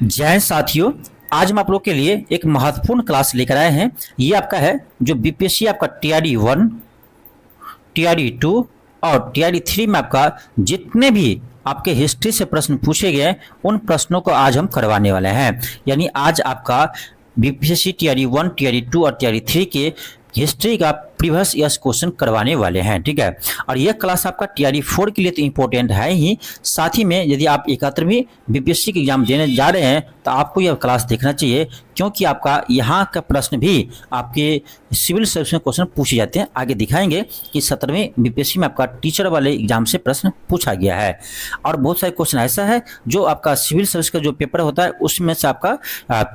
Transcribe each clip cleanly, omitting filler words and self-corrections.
जय साथियों। आज हम आप लोग के लिए एक महत्वपूर्ण क्लास लेकर आए हैं। ये आपका है जो बीपीएससी आपका टीआरडी 1, टीआरडी 2 और टीआरडी 3 में आपका जितने भी आपके हिस्ट्री से प्रश्न पूछे गए उन प्रश्नों को आज हम करवाने वाले हैं। यानी आज आपका बीपीएससी टीआरडी 1, टीआरडी 2 और टीआरडी 3 के हिस्ट्री का प्रीवियस ईयर्स क्वेश्चन करवाने वाले हैं। ठीक है, और यह क्लास आपका टीआरडी 4 के लिए तो इंपॉर्टेंट है ही, साथ ही में यदि आप 71वीं बीपीएससी के एग्जाम देने जा रहे हैं तो आपको यह क्लास देखना चाहिए, क्योंकि आपका यहाँ का प्रश्न भी आपके सिविल सर्विस में क्वेश्चन पूछे जाते हैं। आगे दिखाएंगे कि 17वीं बीपीएससी में आपका टीचर वाले एग्जाम से प्रश्न पूछा गया है, और बहुत सारे क्वेश्चन ऐसा है जो आपका सिविल सर्विस का जो पेपर होता है उसमें से आपका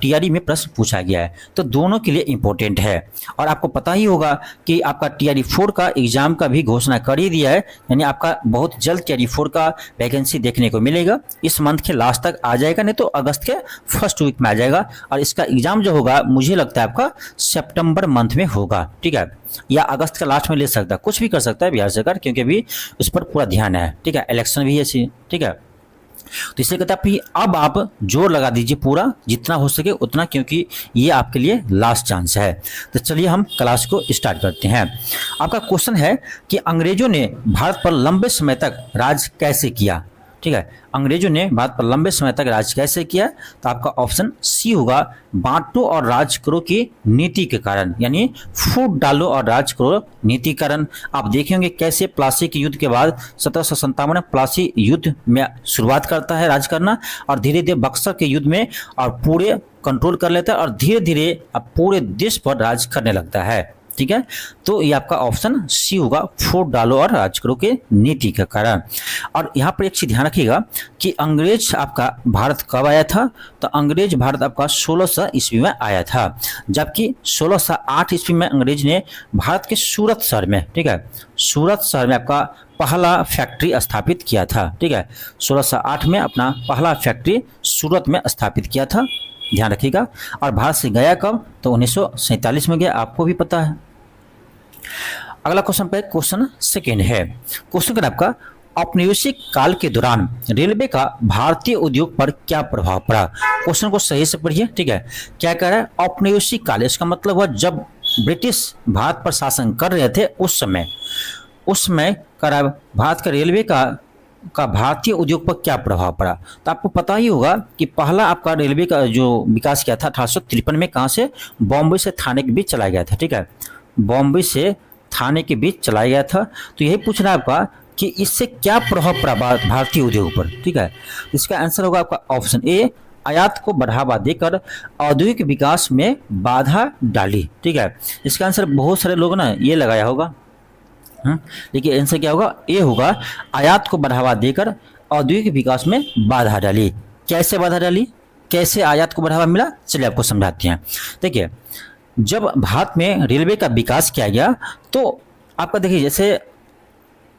टीआरडी में प्रश्न पूछा गया है, तो दोनों के लिए इंपॉर्टेंट है। और आपको पता ही होगा कि आपका टीआरडी 4 का एग्जाम का भी घोषणा कर ही दिया है, यानी आपका बहुत जल्द टीआरडी 4 का वैकेंसी देखने को मिलेगा। इस मंथ के लास्ट तक आ जाएगा, नहीं तो अगस्त के फर्स्ट वीक में आ जाएगा, और इसका एग्जाम जो होगा मुझे लगता है आपका सितंबर मंथ में होगा। ठीक है, या अगस्त के लास्ट में ले सकता है, कुछ भी कर सकता है बिहार सरकार, क्योंकि अभी उस पर पूरा ध्यान है। ठीक है, इलेक्शन भी है। ठीक है, तो इससे कहता है अब आप जोर लगा दीजिए पूरा, जितना हो सके उतना, क्योंकि ये आपके लिए लास्ट चांस है। तो चलिए हम क्लास को स्टार्ट करते हैं। आपका क्वेश्चन है कि अंग्रेजों ने भारत पर लंबे समय तक राज कैसे किया। ठीक है, अंग्रेजों ने भारत पर लंबे समय तक राज कैसे किया, तो आपका ऑप्शन सी होगा, बांटो और राज करो की नीति के कारण, यानी फूट डालो और राज करो नीति कारण। आप देखेंगे कैसे प्लासी के युद्ध के बाद 1757 में प्लासी युद्ध में शुरुआत करता है राज करना, और धीरे धीरे बक्सर के युद्ध में और पूरे कंट्रोल कर लेता है, और धीरे धीरे अब पूरे देश पर राज करने लगता है। ठीक है, तो ये आपका ऑप्शन सी होगा, फूट डालो और राज करो के नीति के कारण। और यहाँ पर एक चीज ध्यान रखिएगा कि अंग्रेज आपका भारत कब आया था, तो अंग्रेज भारत आपका 1600 ईस्वी में आया था, जबकि 1608 ईस्वी में अंग्रेज ने भारत के सूरत शहर में, ठीक है, सूरत शहर में आपका पहला फैक्ट्री स्थापित किया था। ठीक है, 1608 में अपना पहला फैक्ट्री सूरत में स्थापित किया था, ध्यान रखिएगा। और भारत से गया कब, तो 1947 में गया, आपको भी पता है। अगला क्वेश्चन पे क्वेश्चन सेकेंड है। क्वेश्चन का आपका औपनिवेशिक काल के दौरान रेलवे का भारतीय उद्योग पर क्या प्रभाव पड़ा। क्वेश्चन को सही से पढ़िए। ठीक है, क्या कह रहा है, औपनिवेशिक काल, इसका मतलब हुआ जब ब्रिटिश भारत पर शासन कर रहे थे उस समय कह रहा है भारत का रेलवे का भारतीय उद्योग पर क्या प्रभाव पड़ा। तो आपको पता ही होगा कि पहला आपका रेलवे का जो विकास किया था 1853 में, कहाँ से, बॉम्बे से थाने के बीच चलाया गया था। ठीक है, बॉम्बे से थाने के बीच चलाया गया था। तो यही पूछना है आपका कि इससे क्या प्रभाव पड़ा भारतीय उद्योग पर। ठीक है, इसका आंसर होगा आपका ऑप्शन ए, आयात को बढ़ावा देकर औद्योगिक विकास में बाधा डाली। ठीक है, इसका आंसर बहुत सारे लोग ना ये लगाया होगा, देखिए आंसर क्या होगा, ए होगा, आयात को बढ़ावा देकर औद्योगिक विकास में बाधा डाली। कैसे बाधा डाली, कैसे आयात को बढ़ावा मिला, चलिए आपको समझाते हैं। देखिए, जब भारत में रेलवे का विकास किया गया तो आपका देखिए, जैसे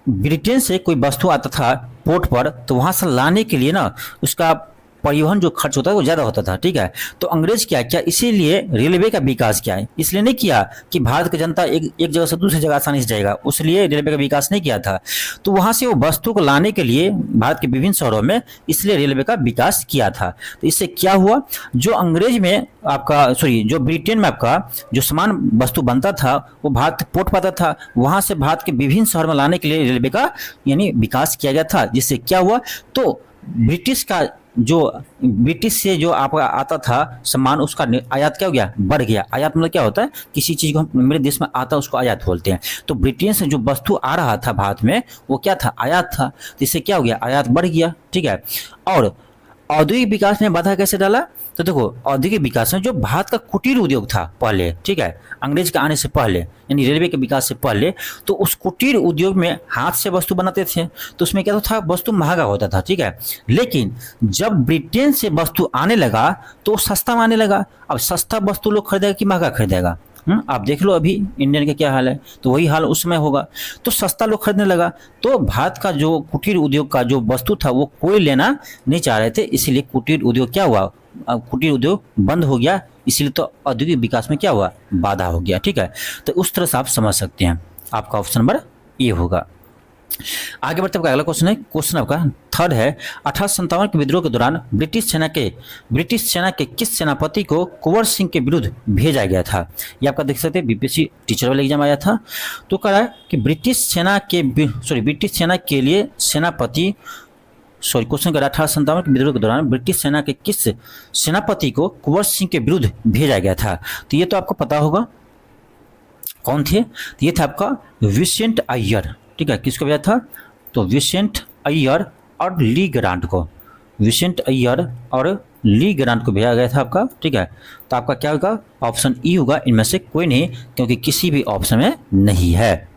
ब्रिटेन से कोई वस्तु आता था पोर्ट पर, तो वहां से लाने के लिए ना उसका परिवहन जो खर्च होता है वो ज़्यादा होता था। ठीक है, तो अंग्रेज क्या किया, इसीलिए रेलवे का विकास किया है। इसलिए नहीं किया कि भारत की जनता एक जगह से दूसरी जगह आसानी से जाएगा, उसलिए रेलवे का विकास नहीं किया था। तो वहाँ से वो वस्तु को लाने के लिए भारत के विभिन्न शहरों में, इसलिए रेलवे का विकास किया था। तो इससे क्या हुआ, जो अंग्रेज में आपका जो ब्रिटेन में आपका जो सामान वस्तु बनता था वो भारत पोर्ट पाता था, वहाँ से भारत के विभिन्न शहर में लाने के लिए रेलवे का यानी विकास किया गया था। जिससे क्या हुआ, तो ब्रिटिश से जो आपका आता था सामान, उसका आयात क्या हो गया, बढ़ गया। आयात मतलब क्या होता है, किसी चीज को मेरे देश में आता है उसको आयात बोलते हैं। तो ब्रिटेन से जो वस्तु आ रहा था भारत में वो क्या था, आयात था। तो इससे क्या हो गया, आयात बढ़ गया। ठीक है, और औद्योगिक विकास में बाधा कैसे डाला, तो देखो औद्योगिक विकास में जो भारत का कुटीर उद्योग था पहले, ठीक है, अंग्रेज के आने से पहले, यानी रेलवे के विकास से पहले, तो उस कुटीर उद्योग में हाथ से वस्तु बनाते थे, तो उसमें क्या था, वस्तु महंगा होता था। ठीक है, लेकिन जब ब्रिटेन से वस्तु आने लगा तो सस्ता में आने लगा। अब सस्ता वस्तु लोग खरीदेगा कि महंगा खरीदेगा, आप देख लो अभी इंडियन का क्या हाल है, तो वही हाल उस समय होगा। तो सस्ता लोग खरीदने लगा, तो भारत का जो कुटीर उद्योग का जो वस्तु था वो कोई लेना नहीं चाह रहे थे, इसीलिए कुटीर उद्योग क्या हुआ, कुटीर उद्योग बंद हो गया। इसीलिए तो औद्योगिक विकास में क्या हुआ, बाधा हो गया। ठीक है, तो उस तरह से आप समझ सकते हैं। आपका ऑप्शन नंबर ए होगा। आगे बढ़ते आपका अगला क्वेश्चन है, क्वेश्चन आपका थर्ड है, 1857 के विद्रोह के दौरान ब्रिटिश सेना के किस सेनापति को कुंवर सिंह के विरुद्ध भेजा गया था। ये आपका देख सकते हैं बीपीएससी टीचर वाला एग्जाम आया था। तो कह रहा है कि ब्रिटिश सेना के लिए सेनापति क्वेश्चन कर 1857 के विद्रोह के दौरान ब्रिटिश सेना के किस सेनापति को कुंवर सिंह के विरुद्ध भेजा गया था। तो ये तो आपको पता होगा कौन थे। तो ये था आपका विसेंट अय्यर, ठीक है। किसको भेजा था? तो विसेंट अय्यर और ली ग्रांट को, विसेंट अय्यर और ली ग्रांट को भेजा गया था आपका, ठीक है। तो आपका क्या होगा? ऑप्शन ई होगा, इनमें से कोई नहीं, क्योंकि किसी भी ऑप्शन में नहीं है।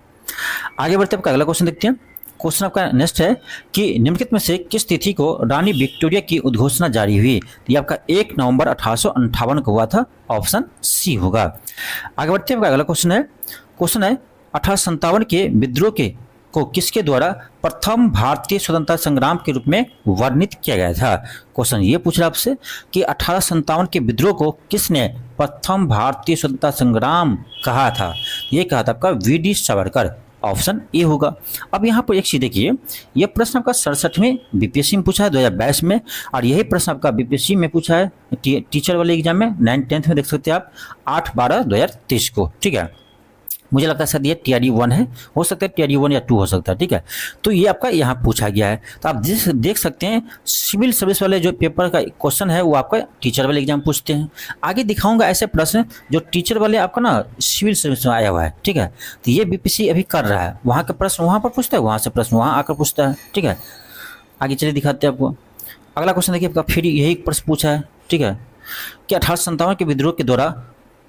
आगे बढ़ते आपका अगला क्वेश्चन देखते हैं। क्वेश्चन आपका नेक्स्ट है कि निम्नलिखित में से किस तिथि को रानी विक्टोरिया की उद्घोषणा जारी हुई। तो ये आपका 1 नवंबर 1858 को हुआ था, ऑप्शन सी होगा। आगे बढ़ते हैं, आपका अगला क्वेश्चन है 1857 के विद्रोह को किसके द्वारा प्रथम भारतीय स्वतंत्रता संग्राम के रूप में वर्णित किया गया था। क्वेश्चन ये पूछ रहा है आपसे कि 1857 के विद्रोह को किसने प्रथम भारतीय स्वतंत्रता संग्राम कहा था। ये कहा था आपका वी.डी. सावरकर, ऑप्शन ए होगा। अब यहाँ पर एक चीज देखिए, यह प्रश्न आपका 67वें बीपीएससी में पूछा है 2022 में, और यही प्रश्न आपका बीपीएससी में पूछा है टीचर वाले एग्जाम में 9th-10th में, देख सकते हैं आप 8/12/2023 को, ठीक है। मुझे लगता है शायद ये टीआरडी 1 है, हो सकता है टीआरडी 1 या 2 हो सकता है, ठीक है। तो ये आपका यहाँ पूछा गया है। तो आप देख सकते हैं सिविल सर्विस वाले जो पेपर का क्वेश्चन है वो आपका टीचर वाले एग्जाम पूछते हैं। आगे दिखाऊंगा ऐसे प्रश्न जो टीचर वाले आपका ना सिविल सर्विस में आया हुआ है, ठीक है। तो ये बीपीएससी अभी कर रहा है, वहाँ का प्रश्न वहाँ पर पूछता है, वहाँ से प्रश्न वहाँ आकर पूछता है, ठीक है। आगे चलिए दिखाते हैं आपको। अगला क्वेश्चन देखिए आपका, फिर यही प्रश्न पूछा है, ठीक है, कि 1857 के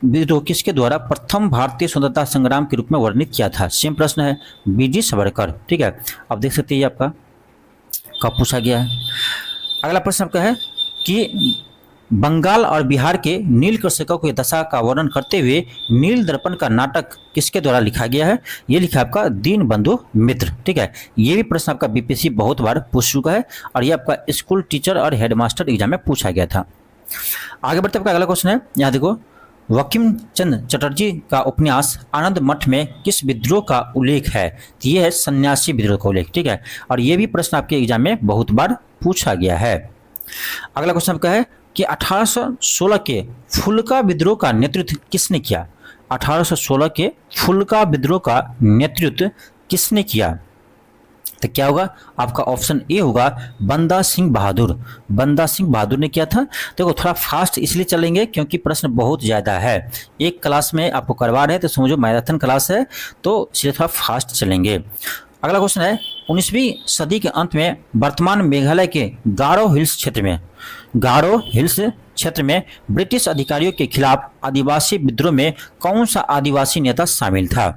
विद्रोह किसके द्वारा प्रथम भारतीय स्वतंत्रता संग्राम के रूप में वर्णित किया था। सेम प्रश्न है, वी.डी. सावरकर, ठीक है। आप देख सकते हैं ये आपका कब पूछा गया है। अगला प्रश्न आपका है कि बंगाल और बिहार के नील कृषकों की दशा का वर्णन करते हुए नील दर्पण का नाटक किसके द्वारा लिखा गया है। ये लिखा आपका दीनबंधु मित्र, ठीक है। ये भी प्रश्न आपका बीपीएससी बहुत बार पूछ चुका है, और ये आपका स्कूल टीचर और हेडमास्टर एग्जाम में पूछा गया था। आगे बढ़ते आपका अगला क्वेश्चन है, यहाँ देखो, बंकिम चंद्र चटर्जी का उपन्यास आनंद मठ में किस विद्रोह का उल्लेख है। तो ये है सन्यासी विद्रोह का उल्लेख, ठीक है। और ये भी प्रश्न आपके एग्जाम में बहुत बार पूछा गया है। अगला क्वेश्चन आपका है कि 1816 के फुल्का विद्रोह का नेतृत्व किसने किया। 1816 के फुल्का विद्रोह का नेतृत्व किसने किया। तो क्या होगा? आपका ऑप्शन ए होगा, बंदा सिंह बहादुर। बंदा सिंह बहादुर ने किया था। देखो थोड़ा फास्ट इसलिए चलेंगे क्योंकि प्रश्न बहुत ज़्यादा है, एक क्लास में आपको करवा रहे हैं, तो समझो मैराथन क्लास है, तो इसलिए थोड़ा फास्ट चलेंगे। अगला क्वेश्चन है, 19वीं सदी के अंत में वर्तमान मेघालय के गारो हिल्स क्षेत्र में ब्रिटिश अधिकारियों के खिलाफ आदिवासी विद्रोह में कौन सा आदिवासी नेता शामिल था,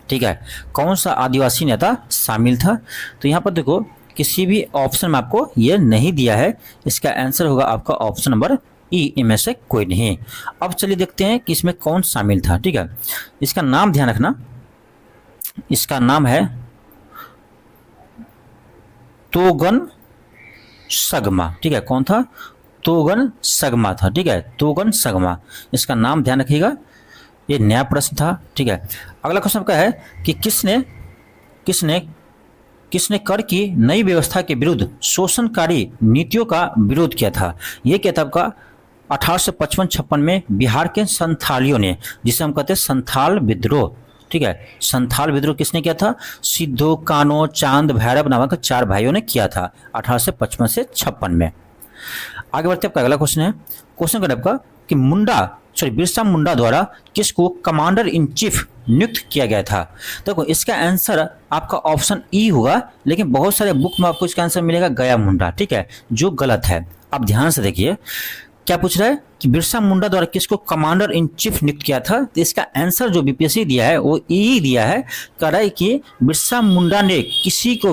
ठीक है। कौन सा आदिवासी नेता शामिल था। तो यहाँ पर देखो किसी भी ऑप्शन में आपको ये नहीं दिया है, इसका आंसर होगा आपका ऑप्शन नंबर ई, इनमें से कोई नहीं। अब चलिए देखते हैं कि इसमें कौन शामिल था, ठीक है। इसका नाम ध्यान रखना, इसका नाम है तोगन सगमा, ठीक है। कौन था? तोगन सगमा था, ठीक है। तोगन सगमा, इसका नाम ध्यान रखिएगा, ये नया प्रश्न था, ठीक है। अगला क्वेश्चन आपका है कि किसने कर की नई व्यवस्था के विरुद्ध शोषणकारी नीतियों का विरोध किया था। ये क्या था आपका 1855-56 में बिहार के संथालियों ने, जिसे हम कहते हैं संथाल विद्रोह, ठीक है। संथाल विद्रोह किसने किया था? सिद्धू, कानो, चांद, भैरव नामक 4 भाइयों ने किया था 1855 से 56 में। आगे बढ़ते आपका अगला क्वेश्चन है, क्वेश्चन का आपका कि बिरसा मुंडा द्वारा किसको कमांडर इन चीफ नियुक्त किया गया था। देखो इसका आंसर आपका ऑप्शन ई होगा, लेकिन बहुत सारे बुक में आपको इसका आंसर मिलेगा गया मुंडा, ठीक है, जो गलत है। अब ध्यान से देखिए क्या पूछ रहा है कि बिरसा मुंडा द्वारा किसको कमांडर इन चीफ नियुक्त किया था। तो इसका आंसर जो बीपीएससी दिया है वो ई दिया है, कह रहा है कि बिरसा मुंडा ने किसी को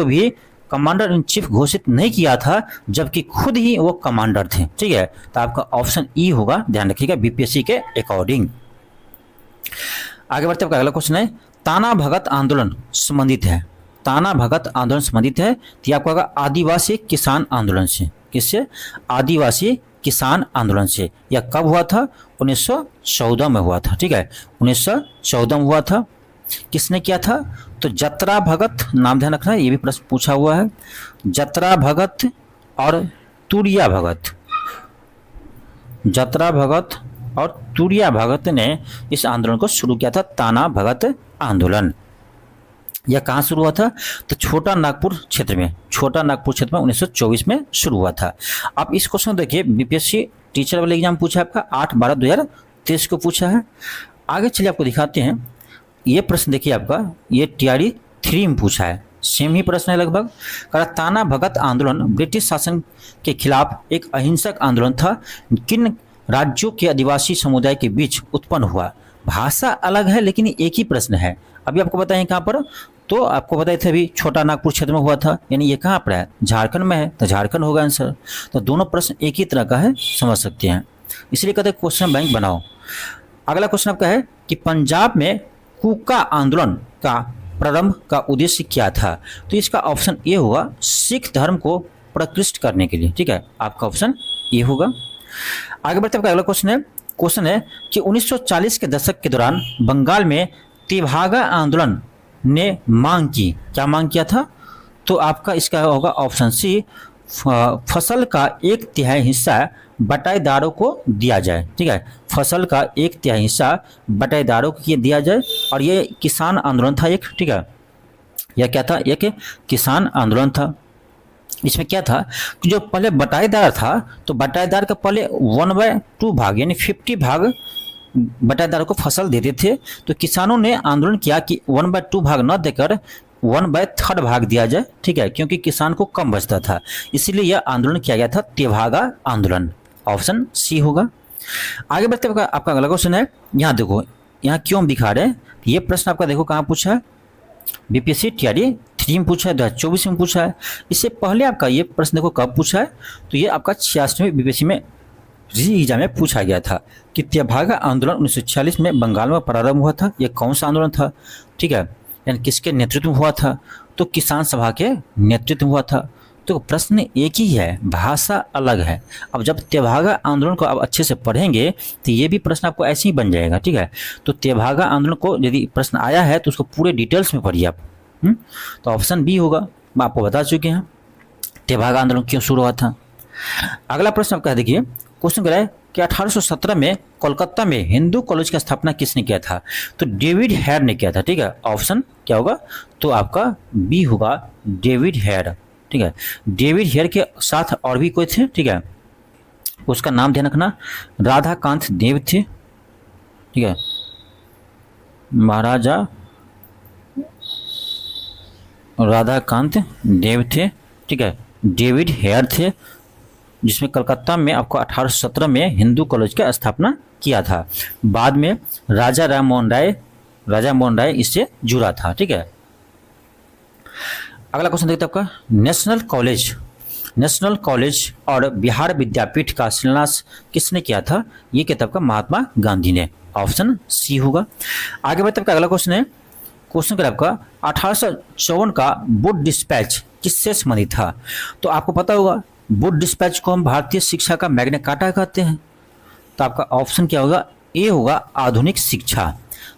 भी कमांडर इन चीफ घोषित नहीं किया था, जबकि खुद ही वो कमांडर थे, ठीक है। तो आपका ऑप्शन ई होगा, ध्यान रखिएगा बीपीएससी के अकॉर्डिंग। आगे बढ़ते आपका अगला क्वेश्चन है, ताना भगत आंदोलन संबंधित है। ताना भगत आंदोलन संबंधित है तो ये आपका होगा आदिवासी किसान आंदोलन से। किससे? आदिवासी किसान आंदोलन से। यह कब हुआ था? 1914 में हुआ था, ठीक है, 1914 में हुआ था। किसने किया था? तो जतरा भगत, नाम ध्यान रखना, ये भी प्रश्न पूछा हुआ है। जतरा भगत और तुरिया भगत, जतरा भगत और तुरिया भगत ने इस आंदोलन को शुरू किया था, ताना भगत आंदोलन। यह कहाँ शुरू हुआ था? तो छोटा नागपुर क्षेत्र में, छोटा नागपुर क्षेत्र में 1924 में शुरू हुआ था। अब इस क्वेश्चन देखिए, बीपीएससी टीचर वाले एग्जाम पूछा है आपका 8/12/2023 को पूछा है। आगे चलिए आपको दिखाते हैं। ये प्रश्न देखिए आपका, ये टीआरई 3 में पूछा है, सेम ही प्रश्न है लगभग। कहा ताना भगत आंदोलन ब्रिटिश शासन के खिलाफ एक अहिंसक आंदोलन था, किन राज्यों के आदिवासी समुदाय के बीच उत्पन्न हुआ? भाषा अलग है लेकिन एक ही प्रश्न है। अभी आपको बताएं कहाँ पर, तो आपको बताए थे अभी छोटा नागपुर क्षेत्र में हुआ था, यानी ये कहाँ पर है? झारखंड में है, तो झारखंड होगा आंसर। तो दोनों प्रश्न एक ही तरह का है, समझ सकते हैं, इसलिए कहते हैं क्वेश्चन बैंक बनाओ। अगला क्वेश्चन आपका है कि पंजाब में कूका आंदोलन का प्रारंभ का उद्देश्य क्या था? तो इसका ऑप्शन ए होगा, सिख धर्म को प्रकृष्ट करने के लिए। ठीक है, आपका ऑप्शन ए होगा। आगे बढ़ते हैं, अगला क्वेश्चन है कि 1940 के दशक के दौरान बंगाल में तेभागा आंदोलन ने मांग की, क्या मांग किया था? तो आपका इसका होगा ऑप्शन सी, फसल का 1/3 हिस्सा बटाईदारों को दिया जाए। ठीक है, फसल का 1/3 हिस्सा बटाईदारों को दिया जाए, और ये किसान आंदोलन था एक। ठीक है, यह क्या था? एक किसान आंदोलन था। इसमें क्या था कि जो पहले बटाईदार था, तो बटाईदार का पहले 1/2 भाग यानी 50 भाग बटाईदारों को फसल देते थे। तो किसानों ने आंदोलन किया कि 1/2 भाग न देकर 1/3 भाग दिया जाए। ठीक है, क्योंकि किसान को कम बचता था, इसीलिए यह आंदोलन किया गया था, तेभागा आंदोलन। ऑप्शन सी होगा। आगे बढ़ते हुए आपका अगला क्वेश्चन है, यहाँ देखो, यहाँ क्यों दिखा रहे हैं? ये प्रश्न आपका देखो कहाँ पूछा है, बीपीएससी टीआरई 3 में पूछा है, 2024 में पूछा है। इससे पहले आपका ये प्रश्न देखो कब पूछा है, तो ये आपका 86वें बीपीएससी में री एग्जाम में पूछा गया था कि तेभागा आंदोलन 1946 में बंगाल में प्रारंभ हुआ था। ये कौन सा आंदोलन था? ठीक है, यानी किसके नेतृत्व में हुआ था? तो किसान सभा के नेतृत्व में हुआ था। तो प्रश्न एक ही है, भाषा अलग है। अब जब तेभागा आंदोलन को आप अच्छे से पढ़ेंगे तो ये भी प्रश्न आपको ऐसे ही बन जाएगा। ठीक है, तो तेभागा आंदोलन को यदि प्रश्न आया है तो उसको पूरे डिटेल्स में पढ़िए आप। तो ऑप्शन बी होगा, मैं आपको बता चुके हैं तेभागा आंदोलन क्यों शुरू हुआ था। अगला प्रश्न आपका देखिए, क्वेश्चन कह रहा है कि 1817 में कोलकाता में हिंदू कॉलेज की स्थापना किसने किया था? तो डेविड हेयर ने किया था। ठीक है, ऑप्शन क्या होगा? तो आपका बी होगा, डेविड हेयर। ठीक है, डेविड हेयर के साथ और भी कोई थे। ठीक है, उसका नाम ध्यान रखना, राधाकांत देव थे। ठीक है, महाराजा राधाकांत देव थे। ठीक है, डेविड हेयर थे, जिसमें कलकत्ता में आपको 1817 में हिंदू कॉलेज का स्थापना किया था। बाद में राजा मोहन राय इससे जुड़ा था। ठीक है, अगला क्वेश्चन देखते हैं आपका, नेशनल कॉलेज और बिहार विद्यापीठ का शिलान्यास किसने किया था? ये किया था आपका महात्मा गांधी ने। ऑप्शन सी होगा। आगे बढ़ते आपका अगला क्वेश्चन है, क्वेश्चन कर आपका 1854 का वुड डिस्पैच किससे संबंधित था? तो आपको पता होगा वुड डिस्पैच को हम भारतीय शिक्षा का मैग्ना कार्टा कहते हैं। तो आपका ऑप्शन क्या होगा? ए होगा, आधुनिक शिक्षा।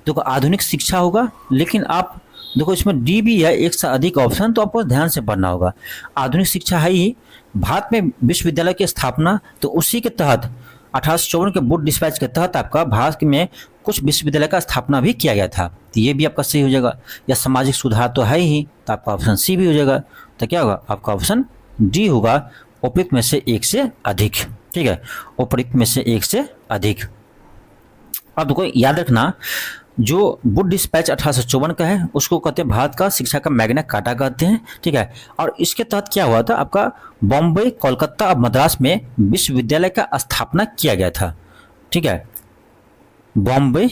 देखो आधुनिक शिक्षा होगा, लेकिन आप देखो इसमें डी भी है, एक से अधिक ऑप्शन, तो आपको ध्यान से पढ़ना होगा। आधुनिक शिक्षा है ही, भारत में विश्वविद्यालय की स्थापना, तो उसी के तहत 1854 के वुड डिस्पैच के तहत आपका भारत में कुछ विश्वविद्यालय का स्थापना भी किया गया था। तो ये भी आपका सही हो जाएगा। या सामाजिक सुधार तो है ही, तो आपका ऑप्शन सी भी हो जाएगा। तो क्या होगा? आपका ऑप्शन डी होगा, उपयुक्त में से एक से अधिक। ठीक है, उपयुक्त में से एक से अधिक। अब देखो याद रखना, जो वुड डिस्पैच 1854 का है उसको कहते हैं भारत का शिक्षा का मैग्ना कार्टा कहते हैं। ठीक है, और इसके तहत क्या हुआ था, आपका बॉम्बे, कोलकाता और मद्रास में विश्वविद्यालय का स्थापना किया गया था। ठीक है, बॉम्बे,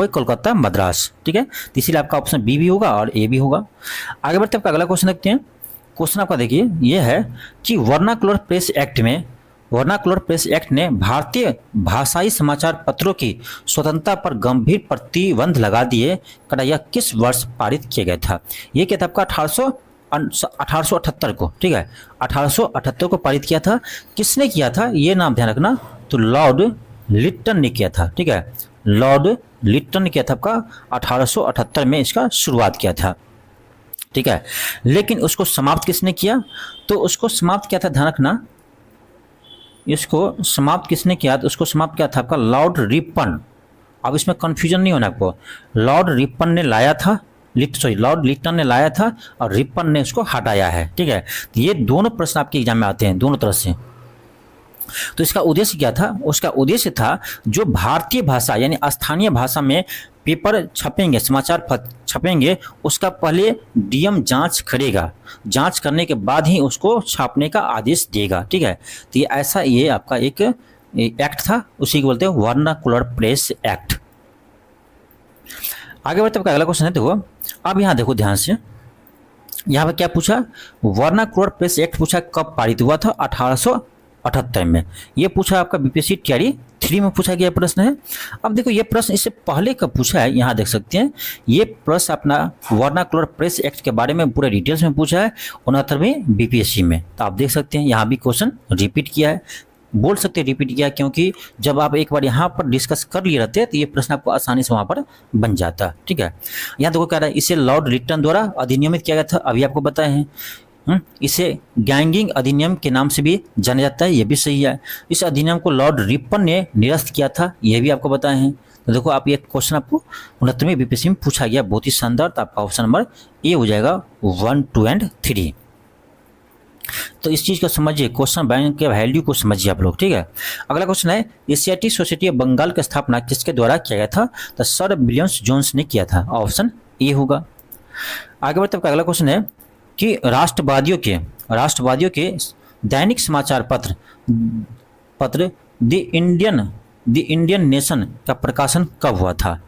कोलकाता, मद्रास। ठीक है, तो इसीलिए आपका ऑप्शन बी भी होगा और ए भी होगा। आगे बढ़ते आपका अगला क्वेश्चन देखते हैं। क्वेश्चन आपका देखिए, यह है कि वर्नाकुलर प्रेस एक्ट ने भारतीय भाषाई समाचार पत्रों की स्वतंत्रता पर गंभीर प्रतिबंध लगा दिए। यह किस वर्ष पारित किया गया था? ये क्या था आपका 1878 को। ठीक है, 1878 को पारित किया था। किसने किया था ये नाम ध्यान रखना, तो लॉर्ड लिट्टन ने किया था। ठीक है, लॉर्ड लिट्टन ने किया था आपका 1878 में इसका शुरुआत किया था, ठीक है। लेकिन उसको समाप्त किसने किया? तो उसको समाप्त किया था, ध्यान रखना, इसको समाप्त किसने किया? तो उसको समाप्त किया था आपका लॉर्ड रिपन। अब इसमें कंफ्यूजन नहीं होना आपको, लॉर्ड रिपन ने लाया था, लॉर्ड लिट्टन ने लाया था और रिपन ने उसको हटाया है, ठीक है। तो ये दोनों प्रश्न आपके एग्जाम में आते हैं दोनों तरह से। तो इसका उद्देश्य क्या था? उसका उद्देश्य था जो भारतीय भाषा यानी स्थानीय भाषा में पेपर छपेंगे, समाचार छपेंगे, उसका पहले डीएम जांच करेगा, जांच करने के बाद ही उसको छापने का आदेश देगा, ठीक है। तो ये ऐसा ये आपका एक एक्ट था, उसी को बोलते हैं वर्नाकुलर प्रेस एक्ट। आगे बढ़ते अगला क्वेश्चन है, देखो अब यहाँ देखो ध्यान से, यहाँ पर क्या पूछा? वर्नाकुलर प्रेस एक्ट पूछा कब पारित हुआ था? 1878 में। ये पूछा आपका बीपीएससी टीआरई 3 में पूछा गया प्रश्न है। अब देखो ये प्रश्न इससे पहले कब पूछा है, यहाँ देख सकते हैं, ये प्रश्न अपना वर्नाकुलर प्रेस एक्ट के बारे में पूरे डिटेल्स में पूछा है 69वें बीपीएससी में। तो आप देख सकते हैं यहाँ भी क्वेश्चन रिपीट किया है, बोल सकते हैं रिपीट किया, क्योंकि जब आप एक बार यहाँ पर डिस्कस कर लिए रहते हैं तो ये प्रश्न आपको आसानी से वहाँ पर बन जाता है, ठीक है। यहाँ देखो कह रहा है इसे लॉर्ड लिट्टन द्वारा अधिनियमित किया गया था, अभी आपको बताए हैं। इसे गैंगिंग अधिनियम के नाम से भी जाना जाता है, ये भी सही है। इस अधिनियम को लॉर्ड रिपन ने निरस्त किया था, ये भी आपको बताए हैं। तो देखो आप ये क्वेश्चन आपको 69वें बीपीएससी में पूछा गया, बहुत ही शानदार। तो आपका ऑप्शन नंबर ए हो जाएगा 1, 2 और 3। तो इस चीज़ को समझिए, क्वेश्चन बैंक के वैल्यू को समझिए आप लोग, ठीक है। अगला क्वेश्चन है एशियाटिक सोसाइटी ऑफ बंगाल की स्थापना किसके द्वारा किया गया था? तो सर विलियम जोन्स ने किया था, ऑप्शन ए होगा। आगे बढ़ते आपका अगला क्वेश्चन है कि राष्ट्रवादियों के दैनिक समाचार पत्र द इंडियन नेशन का प्रकाशन कब हुआ था?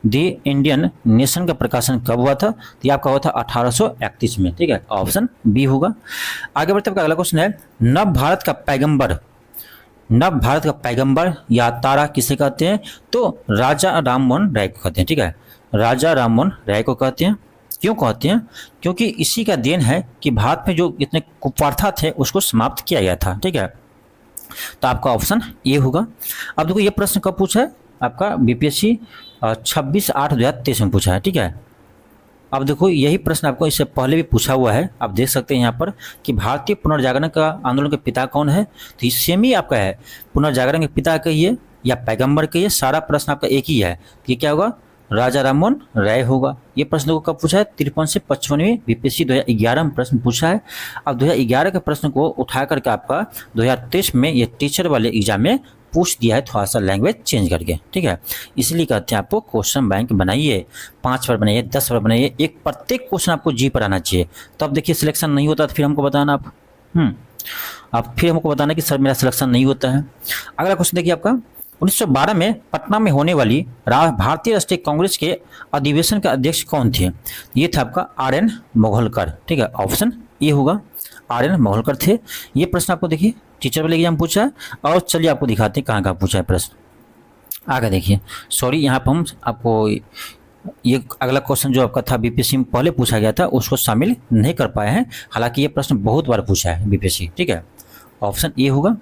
द इंडियन नेशन का प्रकाशन कब हुआ था? तो ये आपका हुआ था 1831 में, ठीक है, ऑप्शन बी होगा। आगे बढ़ते आपका अगला क्वेश्चन है नव भारत का पैगंबर या तारा किसे कहते हैं? तो राजा राममोहन राय को कहते हैं, ठीक है, राजा राममोहन राय को कहते हैं। क्यों कहते हैं? क्योंकि इसी का देन है कि भारत में जो इतने कुप्रथा थे उसको समाप्त किया गया था, ठीक है। तो आपका ऑप्शन ए होगा। अब देखो ये प्रश्न कब पूछा है? आपका बीपीएससी 26/8/2023 में पूछा है, ठीक है। अब देखो यही प्रश्न आपको इससे पहले भी पूछा हुआ है, आप देख सकते हैं यहाँ पर कि भारतीय पुनर्जागरण का आंदोलन के पिता कौन है? तो ये सेम ही आपका है, पुनर्जागरण के पिता कहिए या पैगंबर कहिए, सारा प्रश्न आपका एक ही है। तो ये क्या होगा? राजा राममोहन राय होगा। ये प्रश्न को कब पूछा है? 53 से 55वें बीपीएससी 2011 में प्रश्न पूछा है। अब 2011 के प्रश्न को उठा करके आपका 2023 में ये टीचर वाले एग्जाम में पूछ दिया है, थोड़ा सा लैंग्वेज चेंज करके, ठीक है। इसलिए कहते हैं आपको क्वेश्चन बैंक बनाइए, 5 बार बनाइए, 10 बार बनाइए, एक प्रत्येक क्वेश्चन आपको जी पर आना चाहिए। तो अब देखिए सिलेक्शन नहीं होता तो फिर हमको बताना आप फिर हमको बताना कि सर मेरा सिलेक्शन नहीं होता है। अगला क्वेश्चन देखिए आपका 1912 में पटना में होने वाली भारतीय राष्ट्रीय कांग्रेस के अधिवेशन के अध्यक्ष कौन थे? ये था आपका RN मोघलकर, ठीक है, ऑप्शन ए होगा, RN मोघलकर थे। ये प्रश्न आपको देखिए टीचर वाले एग्जाम पूछा है, और चलिए आपको दिखाते हैं कहाँ कहाँ पूछा है प्रश्न। आगे देखिए, सॉरी यहाँ पर हम आपको ये अगला क्वेश्चन जो आपका था बीपीएससी में पहले पूछा गया था उसको शामिल नहीं कर पाए हैं, हालांकि ये प्रश्न बहुत बार पूछा है बीपीएससी, ठीक है, ऑप्शन ए होगा।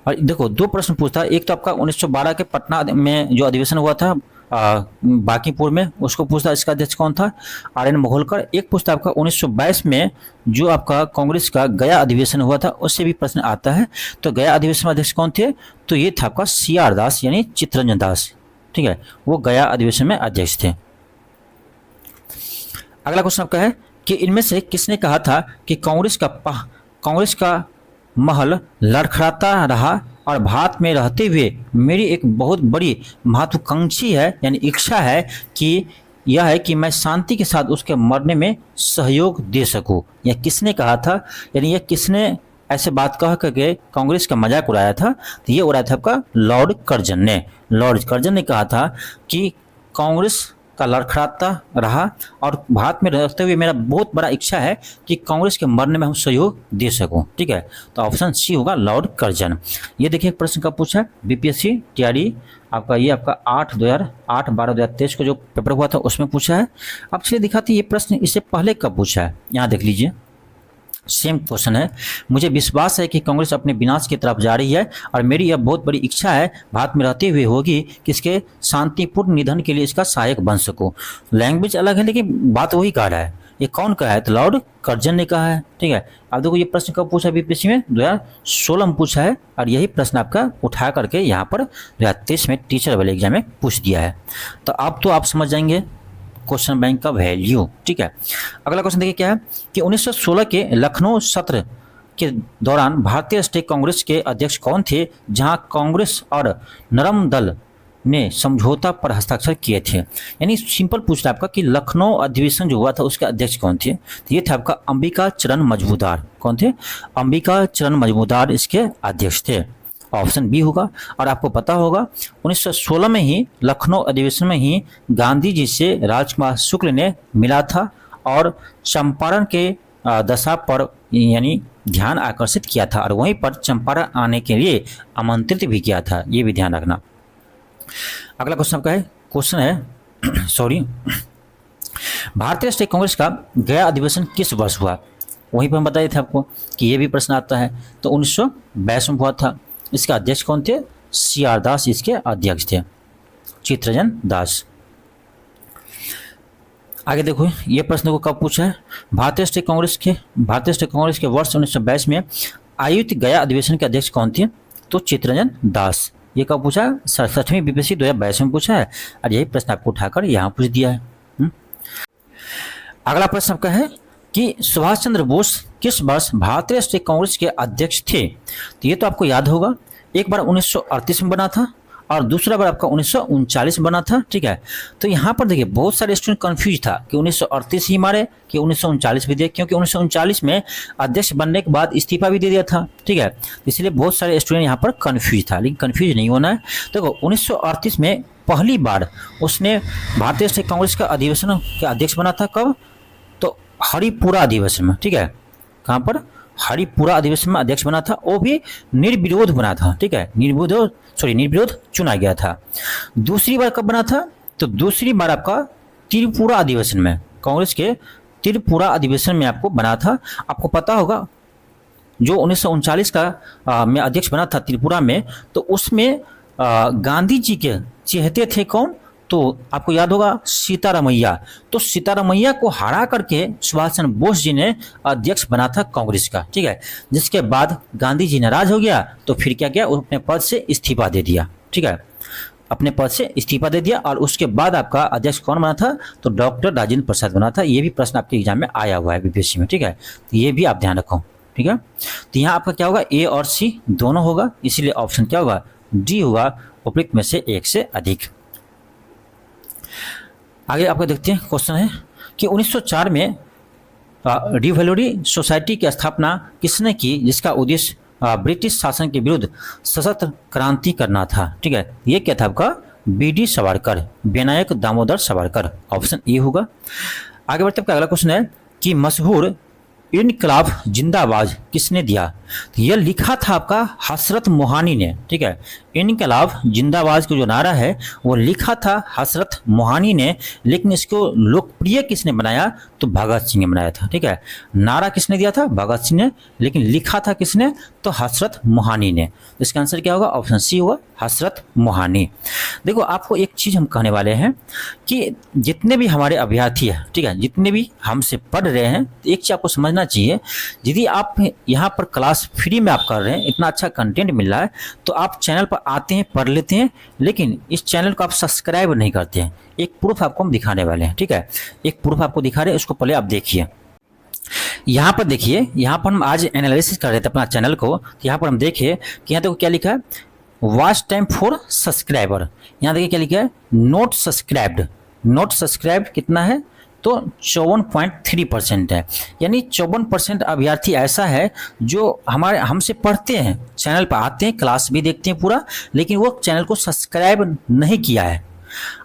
और देखो 2 प्रश्न पूछता है, एक तो आपका 1912 के पटना में जो अधिवेशन हुआ था बांकीपुर में, उसको पूछता है इसका अध्यक्ष कौन था? RN मोघलकर। एक पूछता है आपका 1922 में जो आपका कांग्रेस का गया अधिवेशन हुआ था, उससे भी प्रश्न आता है। तो गया अधिवेशन में अध्यक्ष कौन थे? तो ये था आपका CR दास यानी चित्तरंजन दास, ठीक है, वो गया अधिवेशन में अध्यक्ष थे। अगला क्वेश्चन आपका है कि इनमें से किसने कहा था कि कांग्रेस का महल लड़खड़ाता रहा और भारत में रहते हुए मेरी एक बहुत बड़ी महत्वाकांक्षी है यानी इच्छा है कि यह है कि मैं शांति के साथ उसके मरने में सहयोग दे सकूं। यह किसने कहा था? यानी यह किसने ऐसे बात कह करके कांग्रेस का मजाक उड़ाया था? तो ये उड़ाया था आपका लॉर्ड कर्जन ने। लॉर्ड कर्जन ने कहा था कि कांग्रेस का लड़खड़ाता रहा और भारत में रहते हुए मेरा बहुत बड़ा इच्छा है कि कांग्रेस के मरने में हम सहयोग दे सकूं, ठीक है। तो ऑप्शन सी होगा लॉर्ड कर्जन। ये देखिए प्रश्न कब पूछा है बीपीएससी टीआरई आपका, ये आपका 8/12/2023 को जो पेपर हुआ था उसमें पूछा है। अब चलिए दिखाते ये प्रश्न इससे पहले कब पूछा है, यहाँ देख लीजिए। सेम क्वेश्चन है। मुझे विश्वास है कि कांग्रेस अपने विनाश की तरफ जा रही है और मेरी यह बहुत बड़ी इच्छा है भारत में रहते हुए होगी कि इसके शांतिपूर्ण निधन के लिए इसका सहायक बन सकूं। लैंग्वेज अलग है लेकिन बात वही कह रहा है। ये कौन कहा है? तो लॉर्ड कर्जन ने कहा है। ठीक है, अब देखो ये प्रश्न कब पूछा बीपीएससी में? 2016 में पूछा है और यही प्रश्न आपका उठा करके यहाँ पर 2023 में टीचर वाले एग्जाम में पूछ दिया है। तो अब तो आप समझ जाएंगे क्वेश्चन बैंक का वैल्यू। ठीक है, अगला क्वेश्चन देखिए क्या है कि 1916 के लखनऊ सत्र के दौरान भारतीय राष्ट्रीय कांग्रेस के अध्यक्ष कौन थे, जहां कांग्रेस और नरम दल ने समझौता पर हस्ताक्षर किए थे। यानी सिंपल पूछ रहा है आपका कि लखनऊ अधिवेशन जो हुआ था उसके अध्यक्ष कौन थे? तो ये थे आपका अंबिका चरण मजमूदार। कौन थे? अंबिका चरण मजमूदार इसके अध्यक्ष थे। ऑप्शन बी होगा। और आपको पता होगा 1916 में ही लखनऊ अधिवेशन में ही गांधी जी से राजकुमार शुक्ल ने मिला था और चंपारण के दशा पर यानी ध्यान आकर्षित किया था और वहीं पर चंपारण आने के लिए आमंत्रित भी किया था। ये भी ध्यान रखना। अगला क्वेश्चन आपका है, क्वेश्चन है सॉरी, भारतीय राष्ट्रीय कांग्रेस का गया अधिवेशन किस वर्ष हुआ? वहीं पर हम बताए थे आपको कि ये भी प्रश्न आता है। तो 1922 में हुआ था। इसका अध्यक्ष कौन थे? CR दास इसके अध्यक्ष थे, चित्तरंजन दास। आगे देखो ये प्रश्न को कब पूछा है? भारतीय राष्ट्रीय कांग्रेस के वर्ष 1922 में आयोजित गया अधिवेशन के अध्यक्ष कौन थे? तो चित्तरंजन दास। ये कब पूछा? 67वीं बीपीएससी 2022 में पूछा है और यही प्रश्न आपको उठाकर यहाँ पूछ दिया है। अगला प्रश्न आपका है कि सुभाष चंद्र बोस किस वर्ष भारतीय राष्ट्रीय कांग्रेस के अध्यक्ष थे? तो ये तो आपको याद होगा, एक बार 1938 में बना था और दूसरा बार आपका 1939 में बना था। ठीक है, तो यहाँ पर देखिए बहुत सारे स्टूडेंट कंफ्यूज था कि 1938 ही मारे कि 1939 भी दे, क्योंकि 1939 में अध्यक्ष बनने के बाद इस्तीफा भी दे दिया था। ठीक है, इसलिए बहुत सारे स्टूडेंट यहाँ पर कंफ्यूज था, लेकिन कंफ्यूज नहीं होना है। देखो 1938 में पहली बार उसने भारतीय राष्ट्रीय कांग्रेस का अधिवेशन के अध्यक्ष बना था। कब? तो हरिपुरा अधिवेशन में। ठीक है, कहाँ पर? हरिपुरा अधिवेशन में अध्यक्ष बना था, वो भी निर्विरोध बना था। ठीक है, निर्विरोध चुना गया था। दूसरी बार कब बना था? तो दूसरी बार आपका त्रिपुरा अधिवेशन में, कांग्रेस के त्रिपुरा अधिवेशन में आपको बना था। आपको पता होगा जो 1939 का में अध्यक्ष बना था त्रिपुरा में, तो उसमें गांधी जी के चहेते थे कौन? तो आपको याद होगा सीतारामैया। तो सीतारामैया को हरा करके सुभाष चंद्र बोस जी ने अध्यक्ष बना था कांग्रेस का। ठीक है, जिसके बाद गांधी जी नाराज हो गया तो फिर क्या किया? अपने पद से इस्तीफा दे दिया। ठीक है, अपने पद से इस्तीफा दे दिया और उसके बाद आपका अध्यक्ष कौन बना था? तो डॉक्टर राजेंद्र प्रसाद बना था। ये भी प्रश्न आपके एग्जाम में आया हुआ है बीपीएससी में। ठीक है, तो ये भी आप ध्यान रखो। ठीक है, तो यहाँ आपका क्या होगा? ए और सी दोनों होगा, इसीलिए ऑप्शन क्या होगा? डी होगा, उपयुक्त में से एक से अधिक। आगे आपको देखते हैं क्वेश्चन है कि 1904 में रिवॉल्यूशनरी सोसाइटी की स्थापना किसने की, जिसका उद्देश्य ब्रिटिश शासन के विरुद्ध सशस्त्र क्रांति करना था? ठीक है, ये क्या था आपका? BD Savarkar, Vinayak Damodar Savarkar. Option A होगा। आगे बढ़ते आपका अगला क्वेश्चन है कि मशहूर इनकलाब जिंदाबाद किसने दिया? तो यह लिखा था आपका हसरत मोहानी ने। ठीक है, इनकलाब जिंदाबाद का जो नारा है वो लिखा था हसरत मोहानी ने, लेकिन इसको लोकप्रिय किसने बनाया? तो भगत सिंह ने बनाया था। ठीक है, नारा किसने दिया था? भगत सिंह ने, लेकिन लिखा था किसने? तो हसरत मोहानी ने। इसका आंसर क्या होगा? ऑप्शन सी होगा, हसरत मोहानी। देखो आपको एक चीज़ हम कहने वाले हैं कि जितने भी हमारे अभ्यर्थी हैं, ठीक है, जितने भी हमसे पढ़ रहे हैं, एक चीज़ आपको समझना चाहिए, यदि आप यहाँ पर क्लास फ्री में आप कर रहे हैं, इतना अच्छा कंटेंट मिल रहा है, तो आप चैनल पर आते हैं, पढ़ लेते हैं, लेकिन इस चैनल को आप सब्सक्राइब नहीं करते हैं। एक प्रूफ आपको हम दिखाने वाले हैं। ठीक है, एक प्रूफ आपको दिखा रहे हैं, उसको पहले आप देखिए। यहाँ पर देखिए, यहाँ पर हम आज एनालिसिस कर रहे थे अपना चैनल को। तो यहाँ पर हम देखिए कि यहाँ देखो क्या लिखा है, वॉच टाइम फॉर सब्सक्राइबर। यहाँ देखिए क्या लिखा है, नोट सब्सक्राइब्ड। नोट सब्सक्राइब्ड कितना है? तो 54.3% है। यानी 54% अभ्यर्थी ऐसा है जो हमसे पढ़ते हैं, चैनल पर आते हैं, क्लास भी देखते हैं पूरा, लेकिन वो चैनल को सब्सक्राइब नहीं किया है।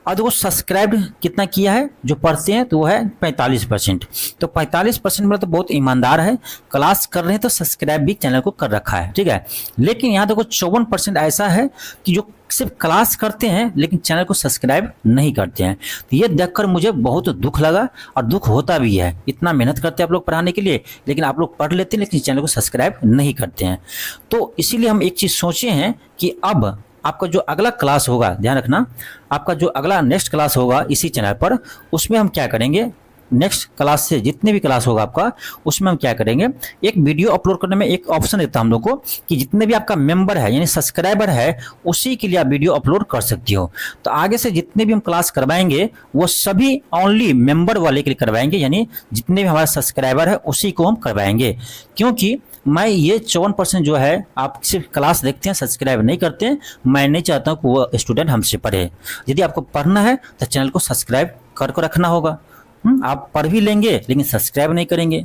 और देखो सब्सक्राइब कितना किया है, जो पढ़ते हैं तो वो है 45%। तो 45% मतलब तो बहुत ईमानदार है, क्लास कर रहे हैं तो सब्सक्राइब भी चैनल को कर रखा है, ठीक है। लेकिन यहाँ देखो 54% ऐसा है कि जो सिर्फ क्लास करते हैं लेकिन चैनल को सब्सक्राइब नहीं करते हैं। तो ये देखकर मुझे बहुत दुख लगा और दुख होता भी है। इतना मेहनत करते हैं आप लोग पढ़ाने के लिए, लेकिन आप लोग पढ़ लेते हैं लेकिन चैनल को सब्सक्राइब नहीं करते हैं। तो इसीलिए हम एक चीज़ सोचे हैं कि अब आपका जो अगला क्लास होगा, ध्यान रखना, आपका जो अगला नेक्स्ट क्लास होगा इसी चैनल पर, उसमें हम क्या करेंगे, नेक्स्ट क्लास से जितने भी क्लास होगा आपका, उसमें हम क्या करेंगे, एक वीडियो अपलोड करने में एक ऑप्शन देता है हम लोग को कि जितने भी आपका मेंबर है यानी सब्सक्राइबर है उसी के लिए आप वीडियो अपलोड कर सकती हो। तो आगे से जितने भी हम क्लास करवाएंगे वो सभी ओनली मेंबर वाले के लिए करवाएंगे, यानी जितने भी हमारे सब्सक्राइबर है उसी को हम करवाएंगे। क्योंकि मैं ये 54% जो है आप सिर्फ क्लास देखते हैं सब्सक्राइब नहीं करते हैं, मैं नहीं चाहता हूँ कि वो स्टूडेंट हमसे पढ़े। यदि आपको पढ़ना है तो चैनल को सब्सक्राइब कर रखना होगा। आप पढ़ भी लेंगे लेकिन सब्सक्राइब नहीं करेंगे,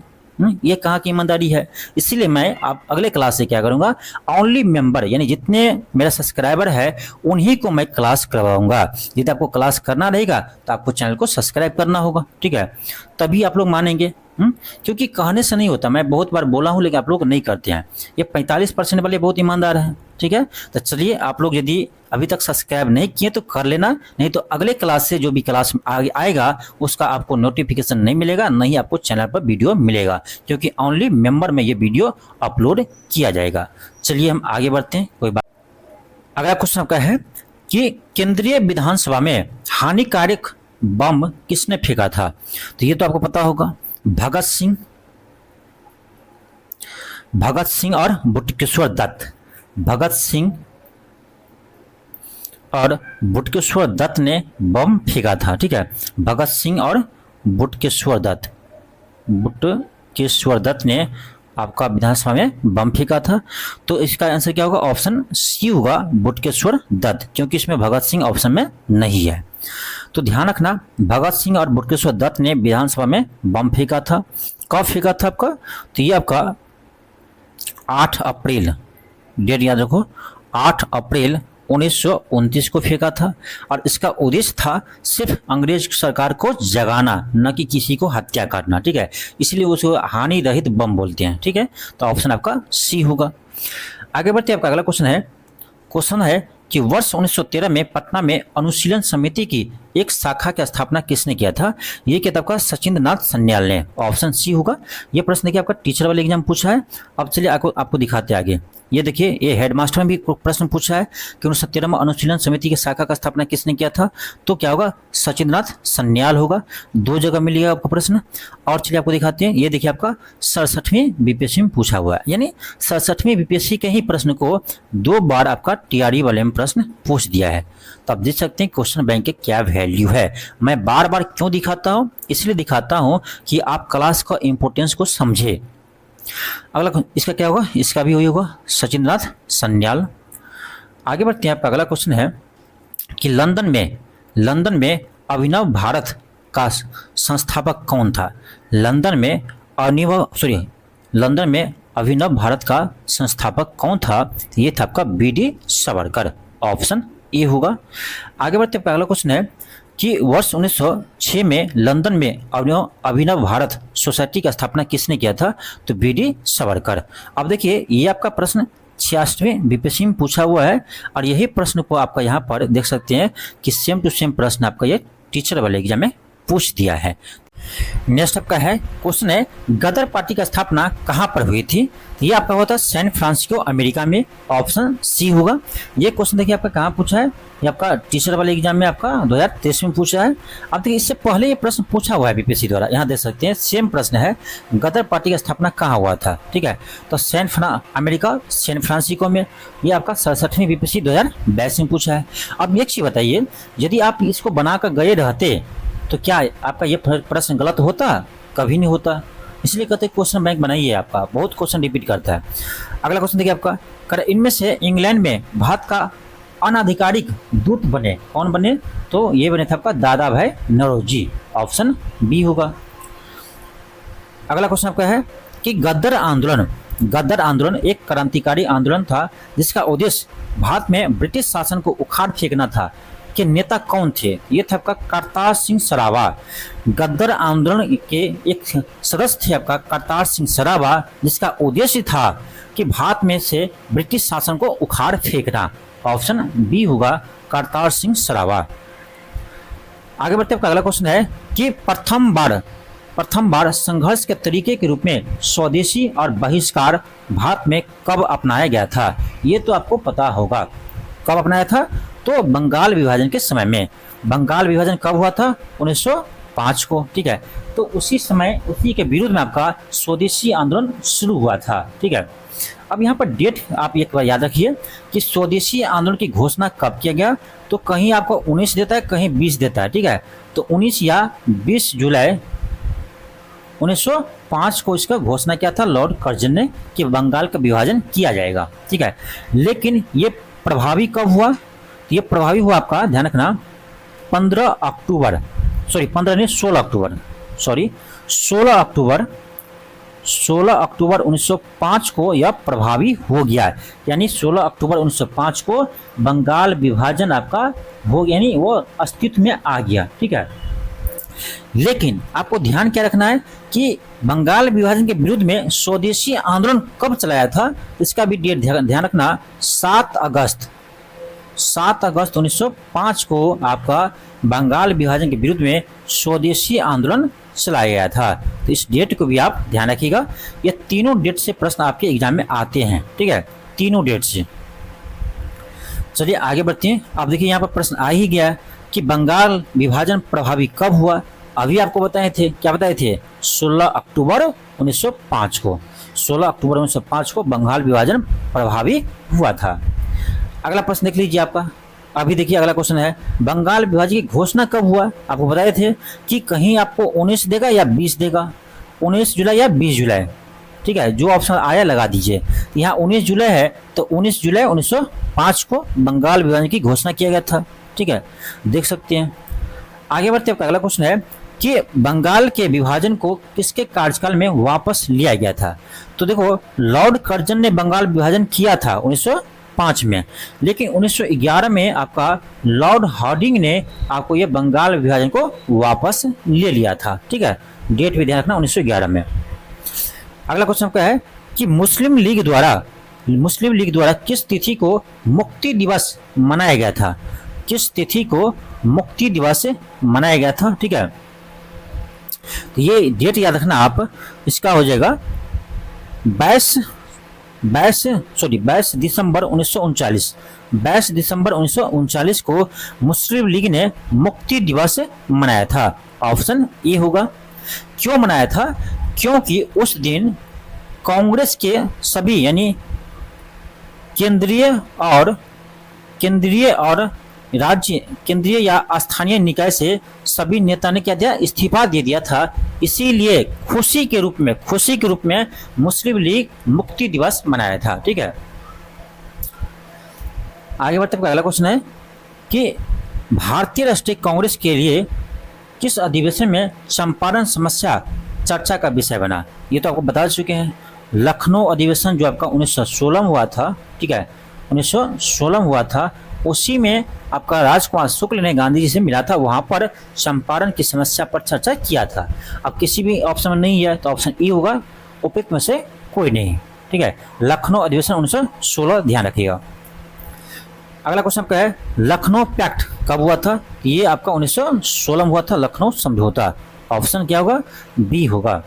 ये कहाँ की ईमानदारी है। इसीलिए मैं आप अगले क्लास से क्या करूँगा, ओनली मेंबर यानी जितने मेरा सब्सक्राइबर है उन्हीं को मैं क्लास करवाऊंगा। यदि आपको क्लास करना रहेगा तो आपको चैनल को सब्सक्राइब करना होगा, ठीक है, तभी आप लोग मानेंगे। क्योंकि कहने से नहीं होता, मैं बहुत बार बोला हूँ लेकिन आप लोग नहीं करते हैं। ये 45% वाले बहुत ईमानदार हैं, ठीक है। तो चलिए आप लोग यदि अभी तक सब्सक्राइब नहीं किए तो कर लेना, नहीं तो अगले क्लास से जो भी क्लास आगे आएगा उसका आपको नोटिफिकेशन नहीं मिलेगा, नहीं आपको चैनल पर वीडियो मिलेगा, क्योंकि ओनली मेंबर में ये वीडियो अपलोड किया जाएगा। चलिए हम आगे बढ़ते हैं। कोई बात, अगला क्वेश्चन आपका है कि केंद्रीय विधानसभा में हानिकारक बम किसने फेंका था। तो ये तो आपको पता होगा, भगत सिंह और बटुकेश्वर दत्त। भगत सिंह और बटुकेश्वर दत्त ने बम फेंका था, ठीक है। भगत सिंह और बटुकेश्वर दत्त ने आपका विधानसभा में बम फेंका था। तो इसका आंसर क्या होगा, ऑप्शन सी होगा, बटुकेश्वर दत्त, क्योंकि इसमें भगत सिंह ऑप्शन में नहीं है। तो ध्यान रखना, भगत सिंह और बटुकेश्वर दत्त ने विधानसभा में बम फेंका था। कब फेंका था आपका, तो ये आपका 8 अप्रैल, डेट याद रखो, 8 अप्रैल 1929 को फेंका था। और इसका उद्देश्य था सिर्फ अंग्रेज सरकार को जगाना, न कि किसी को हत्या करना, ठीक है। इसलिए उसको हानि रहित बम बोलते हैं, ठीक है। तो ऑप्शन आपका सी होगा। आगे बढ़ते आपका अगला क्वेश्चन है कि वर्ष 1913 में पटना में अनुशीलन समिति की एक शाखा की स्थापना किसने किया था। ये किया था आपका सचिंद्र नाथ सन्याल ने, ऑप्शन सी होगा। ये प्रश्न देखिए आपका टीचर वाले एग्जाम पूछा है। अब चलिए आपको दिखाते आगे। ये देखिए, ये हेडमास्टर में भी प्रश्न पूछा है कि 1913 में अनुशीलन समिति की शाखा का स्थापना किसने किया था। तो क्या होगा, सचिंद्र नाथ सन्याल होगा। 2 जगह मिलेगा आपका प्रश्न। और चलिए आपको दिखाते हैं, ये देखिए आपका 67वीं बीपीएससी में पूछा हुआ है, यानी 67वीं बीपीएससी के ही प्रश्न को 2 बार आपका टीआरई वाले में प्रश्न पूछ दिया है। तो आप देख सकते हैं क्वेश्चन बैंक के क्या वैल्यू है। मैं बार बार क्यों दिखाता हूँ, इसलिए दिखाता हूँ कि आप क्लास का इंपोर्टेंस को समझे। अगला इसका क्या होगा, इसका भी वही होगा, सचिंद्र नाथ सन्याल। आगे बढ़ते हैं। आपका अगला क्वेश्चन है कि लंदन में अभिनव भारत का संस्थापक कौन था। लंदन में अभिनव भारत का संस्थापक कौन था। ये था आपका बीडी सावरकर, ऑप्शन ए होगा। आगे बढ़ते हैं। अगला क्वेश्चन है कि वर्ष 1906 में लंदन में अभिनव भारत सोसाइटी की स्थापना किसने किया था। तो बीडी सावरकर। अब देखिए, ये आपका प्रश्न 66वें बीपीएससी में पूछा हुआ है और यही प्रश्न को आपका यहाँ पर देख सकते हैं कि सेम टू सेम प्रश्न आपका ये टीचर वाले एग्जाम में पूछ दिया है। नेक्स्ट आपका है क्वेश्चन है, गदर पार्टी का स्थापना कहाँ पर हुई थी। ये आपका होता है सैन फ्रांसिस्को अमेरिका में, ऑप्शन सी होगा। ये क्वेश्चन देखिए आपका कहाँ पूछा है, ये आपका टीचर वाले एग्जाम में आपका 2023 में पूछा है। अब देखिए, इससे पहले ये प्रश्न पूछा हुआ है बीपीएससी द्वारा, यहाँ देख सकते हैं सेम प्रश्न है, गदर पार्टी का स्थापना कहाँ हुआ था, ठीक है। तो अमेरिका सैन फ्रांसिस्को में। ये आपका 67वीं बीपीएससी 2022 में पूछा है। अब एक चीज बताइए, यदि आप इसको बनाकर गए रहते तो क्या आपका ये प्रश्न गलत होता, कभी नहीं होता। इसलिए कहते क्वेश्चन बैंक बनाइए, आपका बहुत क्वेश्चन रिपीट करता है। अगला क्वेश्चन देखिए आपका, इनमें से इंग्लैंड में भारत का अनाधिकारिक दूत बने, कौन बने। तो ये बने थे आपका दादा भाई नौरोजी, ऑप्शन बी होगा। अगला क्वेश्चन आपका है कि गद्दर आंदोलन एक क्रांतिकारी आंदोलन था जिसका उद्देश्य भारत में ब्रिटिश शासन को उखाड़ फेंकना था। के नेता कौन थे? ये थे आपका करतार सिंह सराभा। गद्दार आंदोलन के एक सदस्य थे आपका करतार सिंह सराभा, जिसका उद्देश्य था कि भारत में से ब्रिटिश शासन को उखाड़ फेंकना। ऑप्शन बी होगा करतार सिंह सराभा। आगे बढ़ते आपका अगला क्वेश्चन है कि प्रथम बार संघर्ष के तरीके के रूप में स्वदेशी और बहिष्कार भारत में कब अपनाया गया था? ये तो आपको पता होगा। कब अपनाया था? तो बंगाल विभाजन के समय में। बंगाल विभाजन कब हुआ था? 1905 को। ठीक है, तो उसी समय उसी के विरुद्ध में आपका स्वदेशी आंदोलन शुरू हुआ था। ठीक है, अब यहाँ पर डेट आप एक बार याद रखिए कि स्वदेशी आंदोलन की घोषणा कब किया गया। तो कहीं आपको 19 देता है, कहीं 20 देता है। ठीक है, तो 19 या 20 जुलाई 1905 को इसका घोषणा किया था लॉर्ड कर्जन ने कि बंगाल का विभाजन किया जाएगा। ठीक है, लेकिन ये प्रभावी कब हुआ? तो ये प्रभावी हुआ आपका, ध्यान रखना, 16 अक्टूबर 1905 को यह प्रभावी हो गया। यानी 16 अक्टूबर 1905 को बंगाल विभाजन आपका हो, यानी वो अस्तित्व में आ गया। ठीक है, लेकिन आपको ध्यान क्या रखना है कि बंगाल विभाजन के विरुद्ध में स्वदेशी आंदोलन कब चलाया था? इसका भी डेट ध्यान रखना, 7 अगस्त 1905 को आपका बंगाल विभाजन के विरुद्ध में स्वदेशी आंदोलन चलाया गया था। तो इस डेट को भी आप ध्यान रखिएगा। ये तीनों डेट से प्रश्न आपके एग्जाम में आते हैं। ठीक है, तीनों डेट से। चलिए आगे बढ़ते हैं। आप देखिए यहाँ पर प्रश्न आ ही गया कि बंगाल विभाजन प्रभावी कब हुआ? अभी आपको बताए थे, क्या बताए थे? 16 अक्टूबर 1905 को। 16 अक्टूबर 1905 को बंगाल विभाजन प्रभावी हुआ था। अगला प्रश्न देख लीजिए आपका। अभी देखिए अगला क्वेश्चन है, बंगाल विभाजन की घोषणा कब हुआ? आपको बताए थे कि कहीं आपको 19 देगा या 20 देगा, 19 जुलाई या 20 जुलाई। ठीक है, जो ऑप्शन आया लगा दीजिए। यहाँ 19 जुलाई है, तो 19 जुलाई 1905 को बंगाल विभाजन की घोषणा किया गया था। ठीक है, देख सकते हैं। आगे बढ़ते हैं, अगला क्वेश्चन है कि बंगाल के विभाजन को किसके कार्यकाल में वापस लिया गया था? तो देखो, लॉर्ड कर्जन ने बंगाल विभाजन किया था 1905 में, लेकिन 1911 में आपका लॉर्ड हार्डिंग ने आपको ये बंगाल विभाजन को वापस ले लिया था। ठीक है, डेट भी ध्यान रखना, 1911 में। अगला क्वेश्चन आपका है कि मुस्लिम लीग द्वारा किस तिथि को मुक्ति दिवस मनाया गया था? किस तिथि को मुक्ति दिवस मनाया गया था? ठीक है, तो ये डेट याद रखना आप। इसका हो जाएगा 22 दिसंबर 1939। 22 दिसंबर 1939 को मुस्लिम लीग ने मुक्ति दिवस मनाया था। ऑप्शन ए होगा। क्यों मनाया था? क्योंकि उस दिन कांग्रेस के सभी, यानी केंद्रीय या स्थानीय निकाय से सभी नेता ने क्या दिया? इस्तीफा दे दिया था। इसीलिए खुशी के रूप में मुस्लिम लीग मुक्ति दिवस मनाया था। ठीक है, आगे बढ़ते अगला क्वेश्चन है कि भारतीय राष्ट्रीय कांग्रेस के लिए किस अधिवेशन में चंपारण समस्या चर्चा का विषय बना? ये तो आपको बता चुके हैं। लखनऊ अधिवेशन जो आपका 1916 हुआ था। ठीक है, 1916 हुआ था, उसी में आपका राजकुमार शुक्ल ने गांधी जी से मिला था, वहां पर चंपारण की समस्या पर चर्चा किया था। अब किसी भी ऑप्शन में नहीं है, तो ऑप्शन ई होगा, उपयुक्त में से कोई नहीं। ठीक है, लखनऊ अधिवेशन 1916 ध्यान रखिएगा। अगला क्वेश्चन आपका है, लखनऊ पैक्ट कब हुआ था? ये आपका 1916 हुआ था, लखनऊ समझौता। ऑप्शन क्या होगा? बी होगा।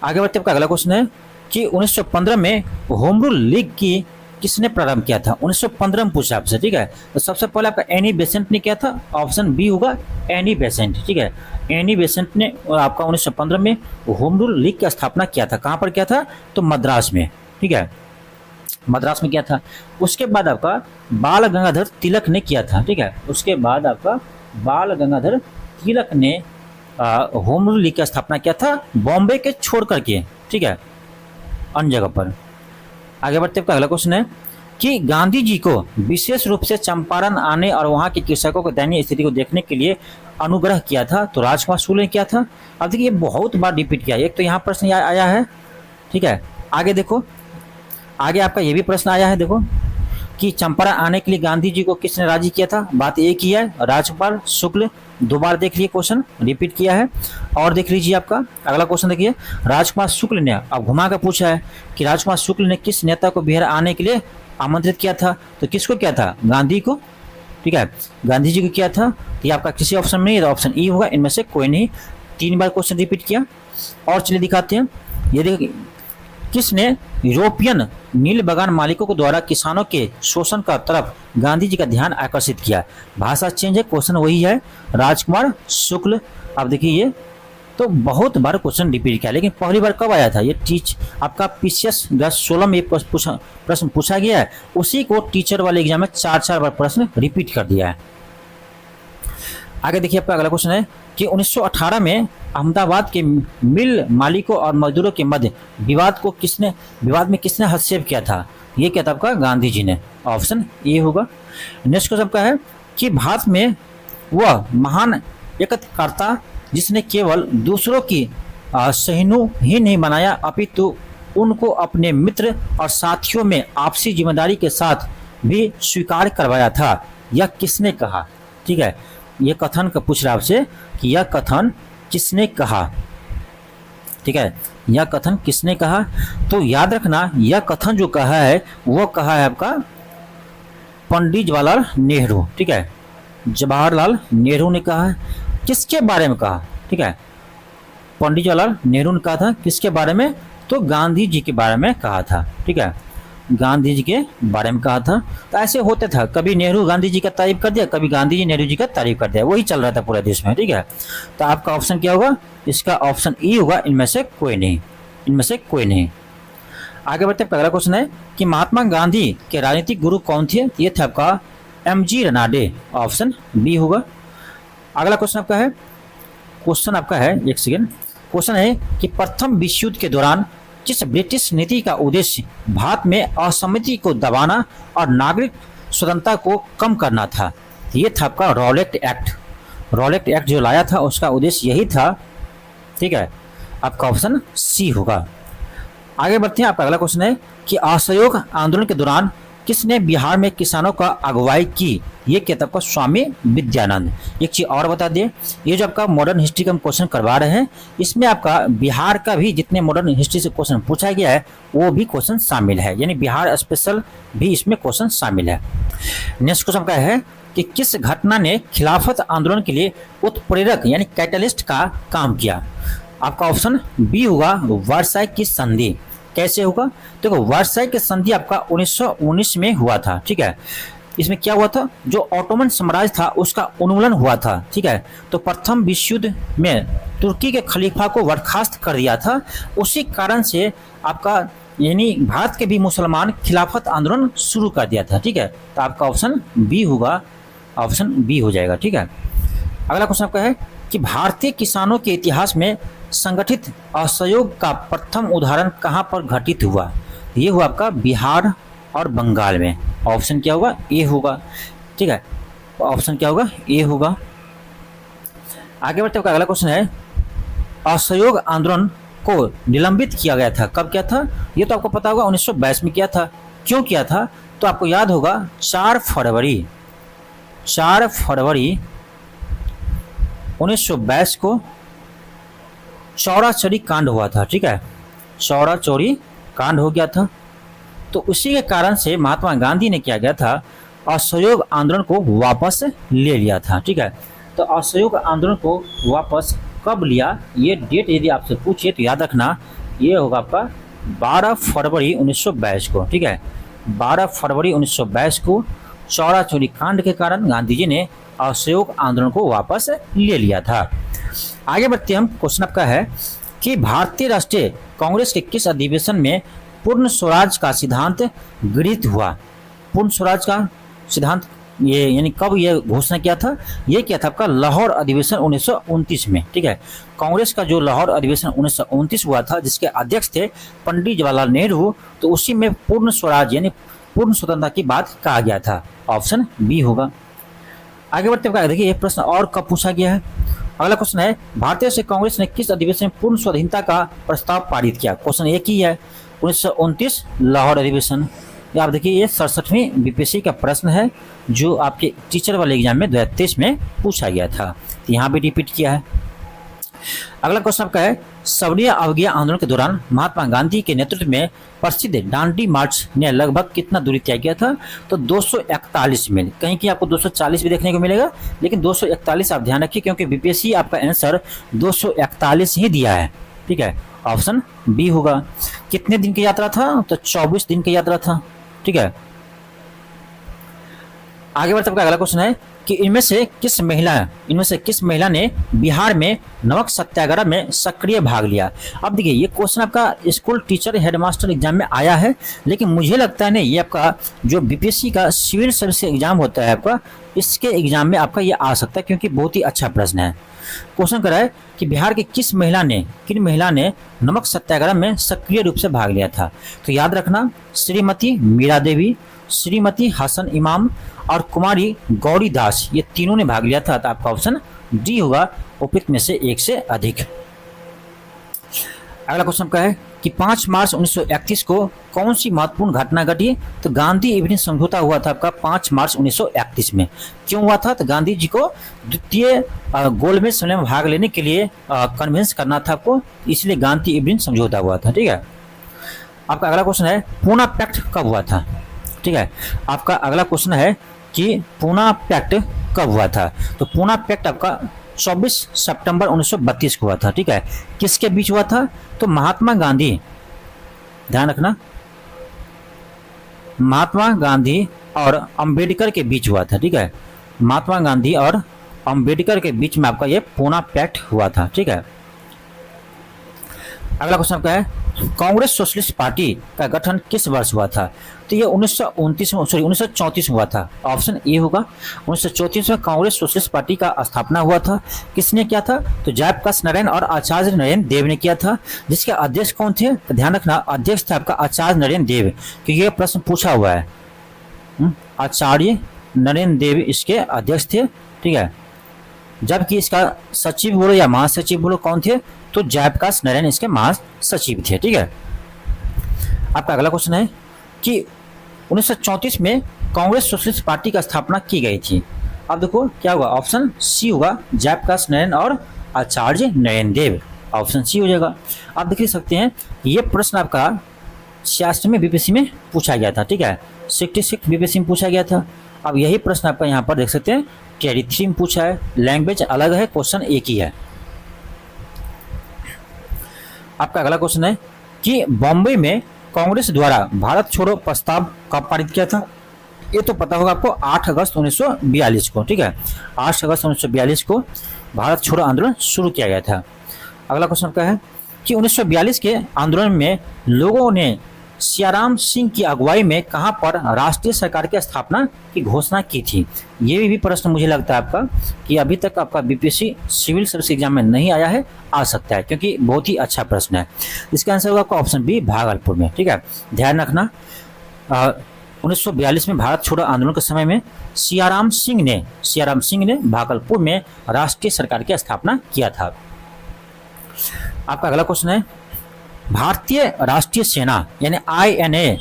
आगे बढ़ते आपका अगला क्वेश्चन है कि 1915 में होम रूल लीग की किसने प्रारंभ किया था? 1915 में पूछा आपसे। ठीक है, तो सबसे पहले आपका एनी बेसेंट ने किया था। ऑप्शन बी होगा, एनी बेसेंट। ठीक है, एनी बेसेंट ने आपका 1915 में होम रूल लीग की स्थापना किया था। कहाँ पर किया था? तो मद्रास में। ठीक है, मद्रास में किया था। उसके बाद आपका बाल गंगाधर तिलक ने किया था। ठीक है, उसके बाद आपका बाल गंगाधर तिलक ने होम रूल लीग की स्थापना किया था, बॉम्बे के छोड़ करके। ठीक है, अन्य जगह पर। आगे बढ़ते आपका अगला क्वेश्चन है कि गांधी जी को विशेष रूप से चंपारण आने और वहां के कृषकों की दयनीय स्थिति को देखने के लिए अनुग्रह किया था, तो राजकुमार शुक्ल ने किया था। अब देखिए, ये बहुत बार रिपीट किया। एक तो यहाँ प्रश्न आया है। ठीक है, आगे देखो, आगे आपका ये भी प्रश्न आया है। देखो, कि चंपारण आने के लिए गांधी जी को किसने राजी किया था? बात एक ही है, राजकुमार शुक्ल। दो बार देख लिए, क्वेश्चन रिपीट किया है। और देख लीजिए आपका अगला क्वेश्चन देखिए, राजकुमार शुक्ल ने, अब घुमा कर पूछा है कि राजकुमार शुक्ल ने किस नेता को बिहार आने के लिए आमंत्रित किया था? तो किसको किया था? गांधी को, ठीक है, गांधी जी को किया था। तो ये आपका किसी ऑप्शन में नहीं है, तो ऑप्शन ई होगा, इनमें से कोई नहीं। 3 बार क्वेश्चन रिपीट किया। और चलिए दिखाते हैं, ये देखिए, किसने यूरोपियन नील बागान मालिकों को द्वारा किसानों के शोषण का तरफ गांधी जी का ध्यान आकर्षित किया? भाषा चेंज है, क्वेश्चन वही है, राजकुमार शुक्ल। अब देखिए ये तो बहुत बार क्वेश्चन रिपीट किया, लेकिन पहली बार कब आया था? ये आपका पीसीएस 2016 में प्रश्न पूछा गया है, उसी को टीचर वाले एग्जाम में 4 बार प्रश्न रिपीट कर दिया है। आगे देखिए आपका अगला क्वेश्चन है कि 1918 में अहमदाबाद के मिल मालिकों और मजदूरों के मध्य विवाद में किसने हस्तक्षेप किया था? ये क्या था आपका? गांधी जी ने। ऑप्शन ए होगा। नेक्स्ट क्वेश्चन आपका है कि भारत में वह महान एकत्रकर्ता जिसने केवल दूसरों की सहिष्णु ही नहीं बनाया, अपितु उनको अपने मित्र और साथियों में आपसी जिम्मेदारी के साथ भी स्वीकार करवाया था, यह किसने कहा? ठीक है, यह कथन का पूछ रहा है आपसे कि यह कथन किसने कहा? ठीक है, यह कथन किसने कहा? तो याद रखना, यह कथन जो कहा है वो कहा है आपका पंडित जवाहरलाल नेहरू। ठीक है, जवाहरलाल नेहरू ने कहा है। किसके बारे में कहा? ठीक है, पंडित जवाहरलाल नेहरू ने कहा था। किसके बारे में? तो गांधी जी के बारे में कहा था। ठीक है, गांधी जी के बारे में कहा था। तो ऐसे होता था, कभी नेहरू गांधी जी का तारीफ कर दिया, कभी गांधी जी नेहरू जी का तारीफ कर दिया, वही चल रहा था पूरे देश में। ठीक है, तो आपका ऑप्शन क्या होगा? इसका ऑप्शन ई होगा, इनमें से कोई नहीं, इनमें से कोई नहीं। आगे बढ़ते हैं, पहला क्वेश्चन है कि महात्मा गांधी के राजनीतिक गुरु कौन थे? ये थे आपका एमजी रनाडे। ऑप्शन बी होगा। अगला क्वेश्चन आपका है, एक सेकेंड, क्वेश्चन है कि प्रथम विश्व युद्ध के दौरान जिस ब्रिटिश नीति का उद्देश्य भारत में असहमति को दबाना और नागरिक स्वतंत्रता को कम करना था, ये था आपका रॉलेट एक्ट। रॉलेट एक्ट जो लाया था उसका उद्देश्य यही था। ठीक है, आपका ऑप्शन सी होगा। आगे बढ़ते हैं, आपका अगला क्वेश्चन है कि असहयोग आंदोलन के दौरान किसने बिहार में किसानों का अगुवाई की? ये क्या था आपका? स्वामी विद्यानंद। एक चीज और बता दें, ये जो आपका मॉडर्न हिस्ट्री का हम क्वेश्चन करवा रहे हैं, इसमें आपका बिहार का भी जितने मॉडर्न हिस्ट्री से क्वेश्चन पूछा गया है वो भी क्वेश्चन शामिल है, यानी बिहार स्पेशल भी इसमें क्वेश्चन शामिल है। नेक्स्ट क्वेश्चन का है कि किस घटना ने खिलाफत आंदोलन के लिए उत्प्रेरक यानी कैटलिस्ट का काम किया? आपका ऑप्शन बी होगा, वर्साई की संधि। कैसे होगा? देखो, वर्साई की संधि आपका 1919 में हुआ था। ठीक है, इसमें क्या हुआ था? जो ऑटोमन साम्राज्य था उसका उन्मूलन हुआ था। ठीक है, तो प्रथम विश्व युद्ध में तुर्की के खलीफा को बर्खास्त कर दिया था, उसी कारण से आपका यानी भारत के भी मुसलमान खिलाफत आंदोलन शुरू कर दिया था। ठीक है, तो आपका ऑप्शन बी होगा, ऑप्शन बी हो जाएगा। ठीक है, अगला क्वेश्चन आपका है कि भारतीय किसानों के इतिहास में संगठित असहयोग का प्रथम उदाहरण कहां पर घटित हुआ? ये हुआ आपका बिहार और बंगाल में। ऑप्शन क्या होगा? ए होगा। ठीक है, ऑप्शन क्या होगा? ए होगा। आगे बढ़ते हुए अगला क्वेश्चन है, असहयोग आंदोलन को निलंबित किया गया था, कब किया था? ये तो आपको पता होगा, 1922 में किया था। क्यों किया था? तो आपको याद होगा 4 फरवरी 1922 को चौरा चौरी कांड हुआ था। ठीक है, चौरा चौरी कांड हो गया था, तो उसी के कारण से महात्मा गांधी ने क्या किया था? असहयोग आंदोलन को वापस ले लिया था। ठीक है, तो असहयोग आंदोलन को वापस कब लिया? ये डेट यदि आपसे पूछे तो याद रखना, ये होगा आपका 12 फरवरी 1922 को। ठीक है, 12 फरवरी 1922 को चौरा चौरी कांड के कारण गांधी जी ने असहयोग आंदोलन को वापस ले लिया था। आगे बढ़ते हम, क्वेश्चन आपका है कि भारतीय राष्ट्रीय कांग्रेस के किस अधिवेशन में पूर्ण स्वराज का सिद्धांत गृहीत हुआ? पूर्ण स्वराज का सिद्धांत ये यानी कब ये घोषणा किया था? ये किया था आपका लाहौर अधिवेशन 1929 में। ठीक है, कांग्रेस का जो लाहौर अधिवेशन 1929 हुआ था, जिसके अध्यक्ष थे पंडित जवाहरलाल नेहरू, तो उसी में पूर्ण स्वराज यानी पूर्ण स्वतंत्रता की बात कहा गया था। ऑप्शन बी होगा। आगे बढ़ते हुए देखिए, ये प्रश्न और कब पूछा गया है। अगला क्वेश्चन है, भारतीय राष्ट्रीय कांग्रेस ने किस अधिवेशन में पूर्ण स्वाधीनता का प्रस्ताव पारित किया? क्वेश्चन एक ही है, 1929 लाहौर अधिवेशन। ये आप देखिए ये 67वीं बीपीएससी का प्रश्न है जो आपके टीचर वाले एग्जाम में 2023 में पूछा गया था, तो यहाँ भी रिपीट किया है। अगला क्वेश्चन आपका है, सवर्णीय अवज्ञा आंदोलन के दौरान महात्मा गांधी के नेतृत्व में प्रसिद्ध डांडी मार्च ने लगभग कितना दूरी तय किया था? तो 241 मील। कहीं कि आपको 240 भी देखने को मिलेगा, लेकिन 241 आप ध्यान रखिए क्योंकि बीपीएससी आपका आंसर 241 ही दिया है। ठीक है, ऑप्शन बी होगा। कितने दिन की यात्रा था? तो 24 दिन की यात्रा था। ठीक है, आगे बढ़ते आपका अगला क्वेश्चन है कि इनमें से किस महिला ने बिहार में नमक सत्याग्रह में सक्रिय भाग लिया? अब देखिए ये क्वेश्चन आपका स्कूल टीचर हेडमास्टर एग्जाम में आया है, लेकिन मुझे लगता है नहीं ये आपका जो बीपीएससी का सिविल सर्विस एग्जाम होता है आपका, इसके एग्जाम में आपका ये आ सकता है क्योंकि बहुत ही अच्छा प्रश्न है। क्वेश्चन कर रहा है कि बिहार की किन महिला ने नमक सत्याग्रह में सक्रिय रूप से भाग लिया था? तो याद रखना, श्रीमती मीरा देवी, श्रीमती हसन इमाम और कुमारी गौरी दास, ये तीनों ने भाग लिया था। तो आपका ऑप्शन डी होगा, उपयुक्त में से एक से अधिक। अगला क्वेश्चन का है कि 5 मार्च 1931 को कौन सी महत्वपूर्ण घटना घटी? तो गांधी इवनिंग समझौता हुआ था आपका 5 मार्च 1931 में। क्यों हुआ था? तो गांधी जी को द्वितीय गोलमेज सम्मेलन में भाग लेने के लिए कन्विंस करना था आपको, इसलिए गांधी इवनिंग समझौता हुआ था। ठीक है, आपका अगला क्वेश्चन है पूना पैक्ट कब हुआ था? ठीक है, आपका अगला क्वेश्चन है कि पूना पैक्ट कब हुआ था? तो पूना पैक्ट आपका 24 सितंबर 1932 को हुआ था। ठीक है, किसके बीच हुआ था? तो महात्मा गांधी, ध्यान रखना, महात्मा गांधी और अंबेडकर के बीच हुआ था। ठीक है, महात्मा गांधी और अंबेडकर के बीच में आपका ये पूना पैक्ट हुआ था। ठीक है, अगला क्वेश्चन आपका है कांग्रेस सोशलिस्ट पार्टी का गठन किस वर्ष हुआ था? तो ये 1934 में हुआ था। ऑप्शन ए होगा, 1934 में कांग्रेस सोशलिस्ट पार्टी का स्थापना हुआ था। किसने किया था? तो जयप्रकाश नारायण और आचार्य नरेन देव ने किया था। जिसके अध्यक्ष कौन थे? तो ध्यान रखना, अध्यक्ष था आपका आचार्य नरेन देव, क्योंकि ये प्रश्न पूछा हुआ है। आचार्य नरेन देव इसके अध्यक्ष थे। ठीक है, जबकि इसका सचिव बोलो या महासचिव बोलो कौन थे? तो जयप्रकाश नारायण इसके महासचिव थे। ठीक है, आपका अगला क्वेश्चन है कि 1934 में कांग्रेस सोशलिस्ट पार्टी का स्थापना की गई थी। अब देखो क्या होगा, ऑप्शन सी होगा, जयप्रकाश नारायण और आचार्य नरेन देव, ऑप्शन सी हो जाएगा। आप देख सकते हैं ये प्रश्न आपका 66 में बीपीएससी में पूछा गया था। ठीक है, 66 बीपीएससी में पूछा गया था। अब यही प्रश्न आपका यहाँ पर देख सकते हैं टीआरडी 3 में पूछा है। लैंग्वेज अलग है, क्वेश्चन एक ही है। आपका अगला क्वेश्चन है कि बॉम्बे में कांग्रेस द्वारा भारत छोड़ो प्रस्ताव कब पारित किया था? ये तो पता होगा आपको, 8 अगस्त 1942 को। ठीक है, 8 अगस्त 1942 को भारत छोड़ो आंदोलन शुरू किया गया था। अगला क्वेश्चन क्या है कि 1942 के आंदोलन में लोगों ने सियाराम सिंह की अगुवाई में कहां पर राष्ट्रीय सरकार की स्थापना की घोषणा की थी? ये भी प्रश्न मुझे लगता है आपका कि अभी तक आपका बीपीएससी सिविल सर्विस एग्जाम में नहीं आया है, आ सकता है क्योंकि बहुत ही अच्छा प्रश्न है। इसका आंसर होगा आपका ऑप्शन बी, भागलपुर में। ठीक है, ध्यान रखना, 1942 में भारत छोड़ो आंदोलन के समय में सियाराम सिंह ने भागलपुर में राष्ट्रीय सरकार की स्थापना किया था। आपका अगला क्वेश्चन है भारतीय राष्ट्रीय सेना यानी आईएनए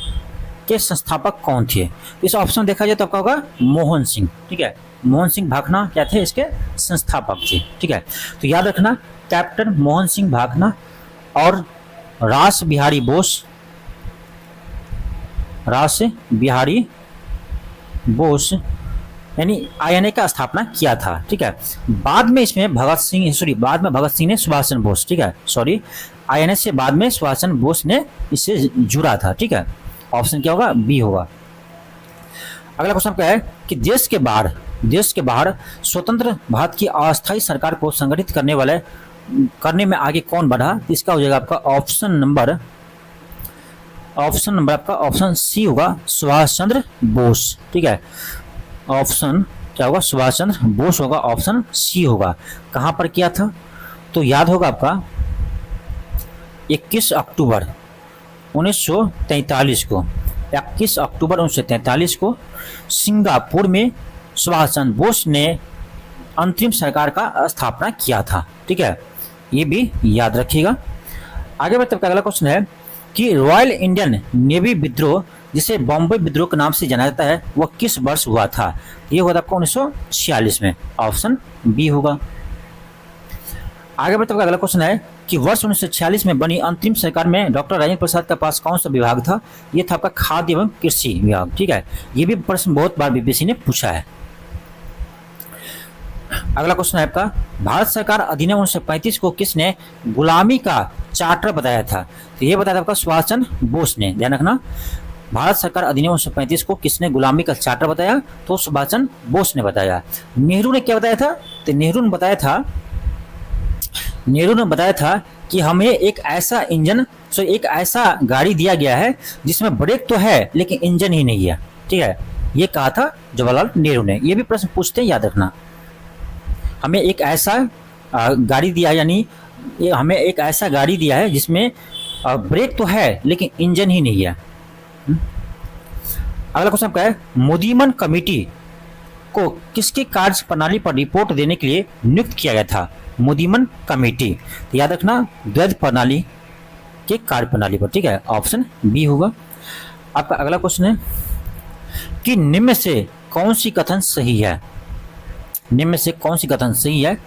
के संस्थापक कौन थे? इस ऑप्शन देखा जाए तो आपका होगा मोहन सिंह। ठीक है, मोहन सिंह भाखना क्या थे? इसके संस्थापक थे। ठीक है, तो याद रखना कैप्टन मोहन सिंह भाखना और रास बिहारी बोस यानी आईएनए का स्थापना किया था। ठीक है, बाद में भगत सिंह ने सुभाष चंद्र बोस, ठीक है, आईएनए से बाद में सुभाष चंद्र बोस ने इससे जुड़ा था। ठीक है, ऑप्शन क्या होगा? बी होगा। अगला क्वेश्चन क्या है कि देश के बाहर स्वतंत्र भारत की अस्थायी सरकार को संगठित करने में आगे कौन बढ़ा? इसका हो जाएगा आपका ऑप्शन नंबर आपका ऑप्शन सी होगा, सुभाष चंद्र बोस। ठीक है, ऑप्शन क्या होगा? सुभाष चंद्र बोस होगा, ऑप्शन सी होगा। कहां पर किया था? तो याद होगा आपका 21 अक्टूबर 1943 को सिंगापुर में सुभाष चंद्र बोस ने अंतरिम सरकार का स्थापना किया था। ठीक है, ये भी याद रखिएगा। आगे बढ़ते अगला क्वेश्चन है कि रॉयल इंडियन नेवी विद्रोह जिसे बॉम्बे विद्रोह के नाम से जाना जाता है वह किस वर्ष हुआ था? ये हुआ था आपका 1946 में। ऑप्शन बी होगा। आगे बढ़ते हुए अगला क्वेश्चन है कि वर्ष 1946 में बनी अंतरिम सरकार में डॉक्टर राजेंद्र प्रसाद के पास कौन सा विभाग था? ये था आपका खाद्य एवं कृषि विभाग। ठीक है, ये भी प्रश्न बहुत बार बीपीएससी ने पूछा है। अगला क्वेश्चन है आपका, भारत सरकार अधिनियम 1935 को किसने गुलामी का चार्टर बताया था? तो ये बताया था आपका सुभाष चंद्र बोस ने। ध्यान रखना, भारत सरकार अधिनियम 1935 को किसने गुलामी का चार्टर बताया? तो सुभाष चंद्र बोस ने बताया। नेहरू ने क्या बताया था? तो नेहरू ने बताया था कि हमें एक ऐसा एक ऐसा गाड़ी दिया गया है जिसमें ब्रेक तो है लेकिन इंजन ही नहीं है। ठीक है, ये कहा था जवाहरलाल नेहरू ने। ये भी प्रश्न पूछते हैं, याद रखना। हमें एक ऐसा गाड़ी दिया, यानी हमें एक ऐसा गाड़ी दिया है जिसमें ब्रेक तो है लेकिन इंजन ही नहीं है। अगला क्वेश्चन आपका है, मोदीमन कमेटी को किसकी कार्य प्रणाली पर रिपोर्ट देने के लिए नियुक्त किया गया था? मोदीमन कमेटी, तो याद रखना द्वैध प्रणाली के कार्य प्रणाली पर। ठीक है, ऑप्शन बी होगा। आपका अगला क्वेश्चन है कि निम्न में से कौन सी कथन सही है? निम्न में से कौन सी कथन सही है?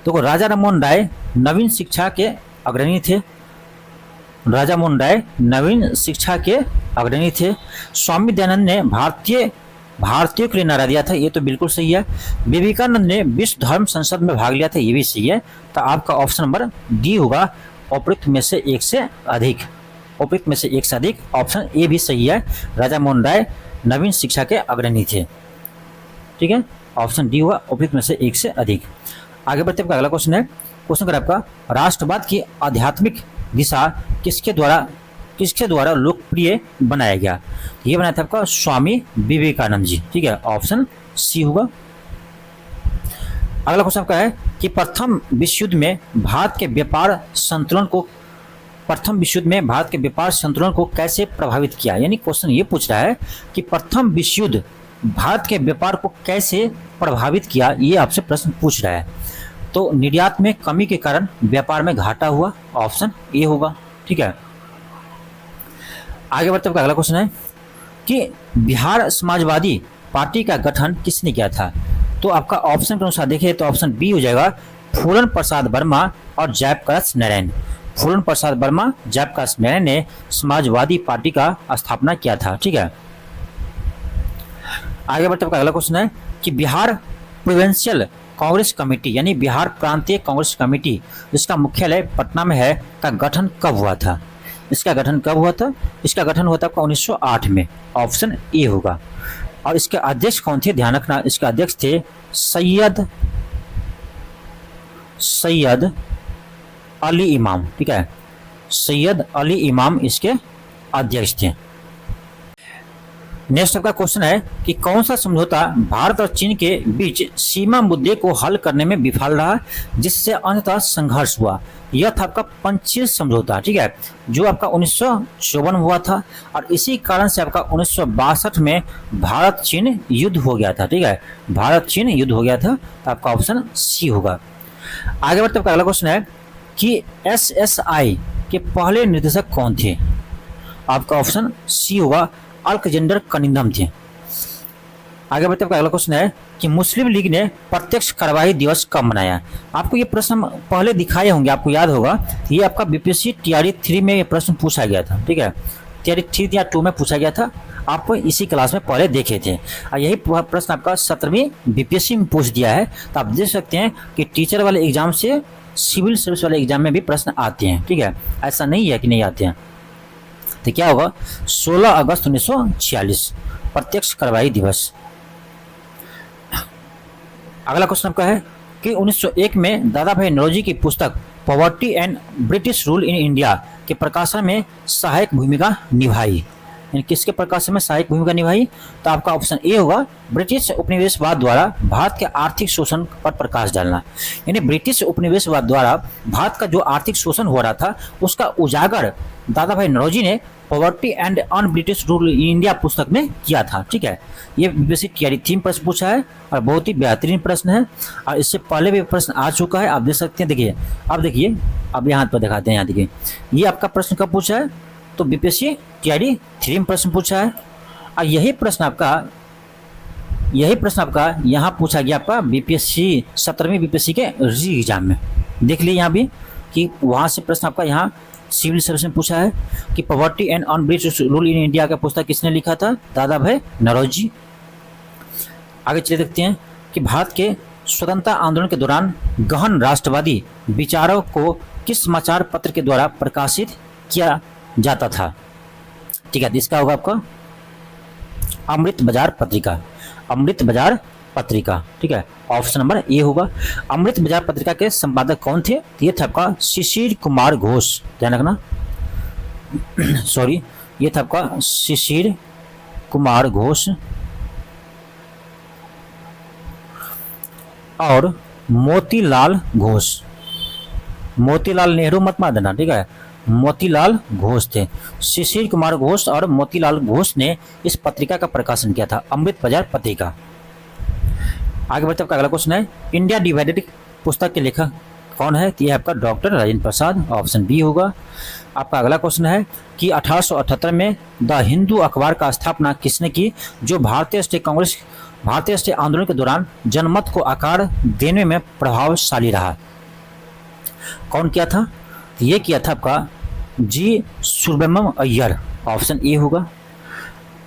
तो राजा राममोहन राय नवीन शिक्षा के अग्रणी थे। राजा मोहन राय नवीन शिक्षा के अग्रणी थे। स्वामी दयानंद ने भारतीयों के लिए नारा दिया था। ये तो बिल्कुल सही है। विवेकानंद ने विश्व धर्म संसद में भाग लिया था। ये भी सही है। तो आपका ऑप्शन नंबर डी होगा, उपयुक्त में से एक से अधिक। उपयुक्त में से एक से अधिक, ऑप्शन ए भी सही है। राजा मोहन राय नवीन शिक्षा के अग्रणी थे। ठीक है, ऑप्शन डी होगा, उपयुक्त में से एक से अधिक। आगे बढ़ते हैं, अगला क्वेश्चन है। क्वेश्चन कर आपका, राष्ट्रवाद की आध्यात्मिक दिशा किसके द्वारा लोकप्रिय बनाया गया? ये बनाया था आपका स्वामी विवेकानंद जी। ठीक है, ऑप्शन सी होगा। अगला क्वेश्चन आपका है कि प्रथम विश्व युद्ध में भारत के व्यापार संतुलन को कैसे प्रभावित किया? यानी क्वेश्चन ये पूछ रहा है कि प्रथम विश्व युद्ध भारत के व्यापार को कैसे प्रभावित किया, ये आपसे प्रश्न पूछ रहा है। तो निर्यात में कमी के कारण व्यापार में घाटा हुआ। ऑप्शन ए होगा। ठीक है, आगे बढ़ते हुए अगला क्वेश्चन है कि बिहार समाजवादी पार्टी का गठन किसने किया था? तो आपका ऑप्शन के अनुसार देखिए तो ऑप्शन बी हो जाएगा, फूलन प्रसाद वर्मा और जयप्रकाश नारायण। फूलन प्रसाद वर्मा, जयप्रकाश नारायण ने समाजवादी पार्टी का स्थापना किया था। ठीक है, आगे बढ़ते हुए अगला क्वेश्चन है कि बिहार प्रोविंशियल कांग्रेस कमेटी यानी बिहार प्रांतीय कांग्रेस कमेटी जिसका मुख्यालय पटना में है का गठन कब हुआ था? इसका गठन कब हुआ था? इसका गठन हुआ था 1908 में। ऑप्शन ए होगा। और इसके अध्यक्ष कौन थे? ध्यान रखना, इसके अध्यक्ष थे सैयद अली इमाम। ठीक है, सैयद अली इमाम इसके अध्यक्ष थे। नेक्स्ट आपका क्वेश्चन है कि कौन सा समझौता भारत और चीन के बीच सीमा मुद्दे को हल करने में विफल रहा जिससे अंततः संघर्ष हुआ? यह था आपका पंचशील समझौता। ठीक है, जो आपका 1954 में हुआ था और इसी कारण से आपका 1962 में भारत चीन युद्ध हो गया था। ठीक है, भारत चीन युद्ध हो गया था। तो आपका ऑप्शन सी होगा। आगे बढ़ते आपका अगला क्वेश्चन है कि SSI के पहले निर्देशक कौन थे? आपका ऑप्शन सी होगा, अलेक्जेंडर कनिंघम थे। आगे बढ़ते अगला क्वेश्चन है कि मुस्लिम लीग ने प्रत्यक्ष कार्यवाही दिवस कब मनाया? आपको ये प्रश्न पहले दिखाए होंगे, आपको याद होगा। ये आपका बीपीएससी टीआरई 3 में ये प्रश्न पूछा गया था। ठीक है, टीआरई 3 या 2 में पूछा गया था। आप इसी क्लास में पहले देखे थे और यही प्रश्न आपका 17वीं बीपीएससी में पूछ दिया है। तो आप देख सकते हैं कि टीचर वाले एग्जाम से सिविल सर्विस वाले एग्जाम में भी प्रश्न आते हैं। ठीक है, ऐसा नहीं है कि नहीं आते हैं। तो क्या होगा? 16 अगस्त 1946 प्रत्यक्ष कार्यवाही दिवस। अगला क्वेश्चन आपका है कि 1901 में दादा भाई नौरोजी की पुस्तक poverty and British rule in India के प्रकाशन में सहायक भूमिका निभाई। किसके प्रकाशन में सहायक भूमिका निभाई? तो आपका ऑप्शन ए होगा, ब्रिटिश उपनिवेशवाद द्वारा भारत के आर्थिक शोषण पर प्रकाश डालना। यानी ब्रिटिश उपनिवेशवाद द्वारा भारत का जो आर्थिक शोषण हो रहा था उसका उजागर दादा भाई नौरोजी ने poverty and un British rule in India पुस्तक में किया था। ठीक है, ये बीपीएससी टीआरई 3 प्रश्न पूछा है और बहुत ही बेहतरीन प्रश्न है और इससे पहले भी प्रश्न आ चुका है। आप देख सकते हैं। देखिए, अब यहाँ पर दिखाते हैं। यहाँ देखिए, ये आपका प्रश्न कब पूछा है? तो बीपीएससी टीआरई 3 में प्रश्न पूछा है। और यही प्रश्न आपका यहाँ पूछा गया आपका बीपीएससी 17वीं बीपीएससी के री एग्जाम में। देख लीजिए यहाँ भी कि वहाँ से प्रश्न आपका यहाँ सिविल सर्विस में पूछा है कि poverty and un-British rule in India का पुस्तक किसने लिखा था? दादा भाई नौरोजी। आगे चलिए देखते हैं कि भारत के स्वतंत्रता आंदोलन के दौरान गहन राष्ट्रवादी विचारों को किस समाचार पत्र के द्वारा प्रकाशित किया जाता था? ठीक है, इसका होगा आपका अमृत बाजार पत्रिका। अमृत बाजार पत्रिका, ठीक है, ऑप्शन नंबर ए होगा। अमृत बाजार पत्रिका के संपादक कौन थे? ये था आपका शिशिर कुमार घोष, ध्यान रखना सॉरी, ये था आपका शिशिर कुमार घोष और मोतीलाल घोष। मोतीलाल नेहरू मत मार देना, ठीक है, मोतीलाल घोष थे। शिशिर कुमार घोष और मोतीलाल घोष ने इस पत्रिका का प्रकाशन किया था, अमृत बाजार पत्रिका। आगे बढ़ते आपका अगला क्वेश्चन है, इंडिया डिवाइडेड पुस्तक के लेखक कौन है? तो यह आपका doctor Rajendra Prasad, option B होगा। आपका अगला क्वेश्चन है कि 1878 में द हिंदू अखबार का स्थापना किसने की, जो भारतीय राष्ट्रीय आंदोलन के दौरान जनमत को आकार देने में प्रभावशाली रहा? कौन किया था? तो ये किया था आपका जी सुब्रमण्यम अय्यर, ऑप्शन ए होगा।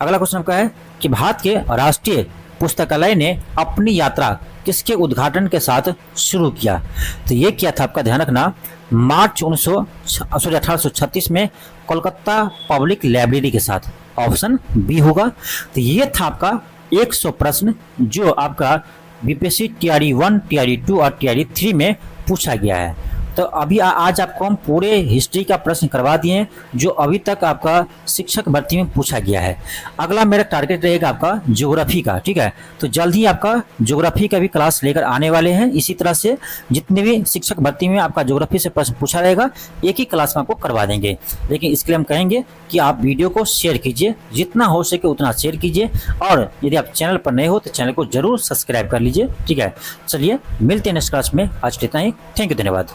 अगला क्वेश्चन आपका है कि भारत के राष्ट्रीय पुस्तकालय ने अपनी यात्रा किसके उद्घाटन के साथ शुरू किया? तो ये किया था आपका, ध्यान रखना, मार्च 1836 में कोलकाता पब्लिक लाइब्रेरी के साथ, ऑप्शन बी होगा। तो ये था आपका 100 प्रश्न जो आपका बीपीएससी टीआरई 1, टीआरई 2 और टीआरई 3 में पूछा गया है। तो अभी आज आपको हम पूरे हिस्ट्री का प्रश्न करवा दिए हैं जो अभी तक आपका शिक्षक भर्ती में पूछा गया है। अगला मेरा टारगेट रहेगा आपका ज्योग्राफी का, ठीक है, तो जल्द ही आपका ज्योग्राफी का भी क्लास लेकर आने वाले हैं। इसी तरह से जितने भी शिक्षक भर्ती में आपका ज्योग्राफी से प्रश्न पूछा रहेगा एक ही क्लास में आपको करवा देंगे। लेकिन इसके लिए हम कहेंगे कि आप वीडियो को शेयर कीजिए, जितना हो सके उतना शेयर कीजिए, और यदि आप चैनल पर नए हो तो चैनल को जरूर सब्सक्राइब कर लीजिए, ठीक है। चलिए मिलते हैं नेक्स्ट क्लास में, आज इतना ही, थैंक यू, धन्यवाद।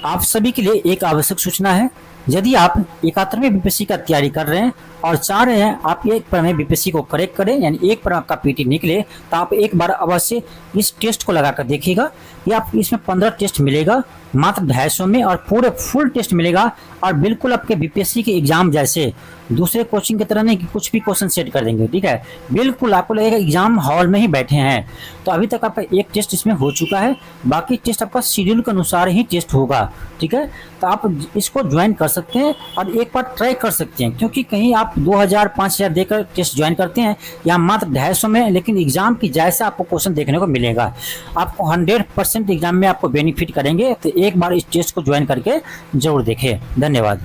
आप सभी के लिए एक आवश्यक सूचना है, यदि आप 71वें बीपीएससी का तैयारी कर रहे हैं और चाह रहे हैं आप एक बार में बीपीएससी को करेक्ट करें, यानी एक बार आपका पीटी निकले, तो आप एक बार अवश्य इस टेस्ट को लगाकर देखिएगा। या आप इसमें 15 टेस्ट मिलेगा मात्र 250 में, और पूरे फुल टेस्ट मिलेगा, और बिल्कुल आपके बीपीएससी के एग्जाम जैसे दूसरे कोचिंग की तरह नहीं कि कुछ भी क्वेश्चन सेट कर देंगे, ठीक है, बिल्कुल आपको लगेगा एग्जाम हॉल में ही बैठे हैं। तो अभी तक आपका एक टेस्ट इसमें हो चुका है, बाकी टेस्ट आपका शेड्यूल के अनुसार ही टेस्ट होगा, ठीक है। तो आप इसको ज्वाइन कर सकते हैं और एक बार ट्राई कर सकते हैं, क्योंकि कहीं आप 2000-5000 देकर टेस्ट ज्वाइन करते हैं, या मात्र 250 में, लेकिन एग्जाम की जैसा आपको क्वेश्चन देखने को मिलेगा। आपको 100% एग्जाम में आपको बेनिफिट करेंगे, तो एक बार इस टेस्ट को ज्वाइन करके जरूर देखें। धन्यवाद।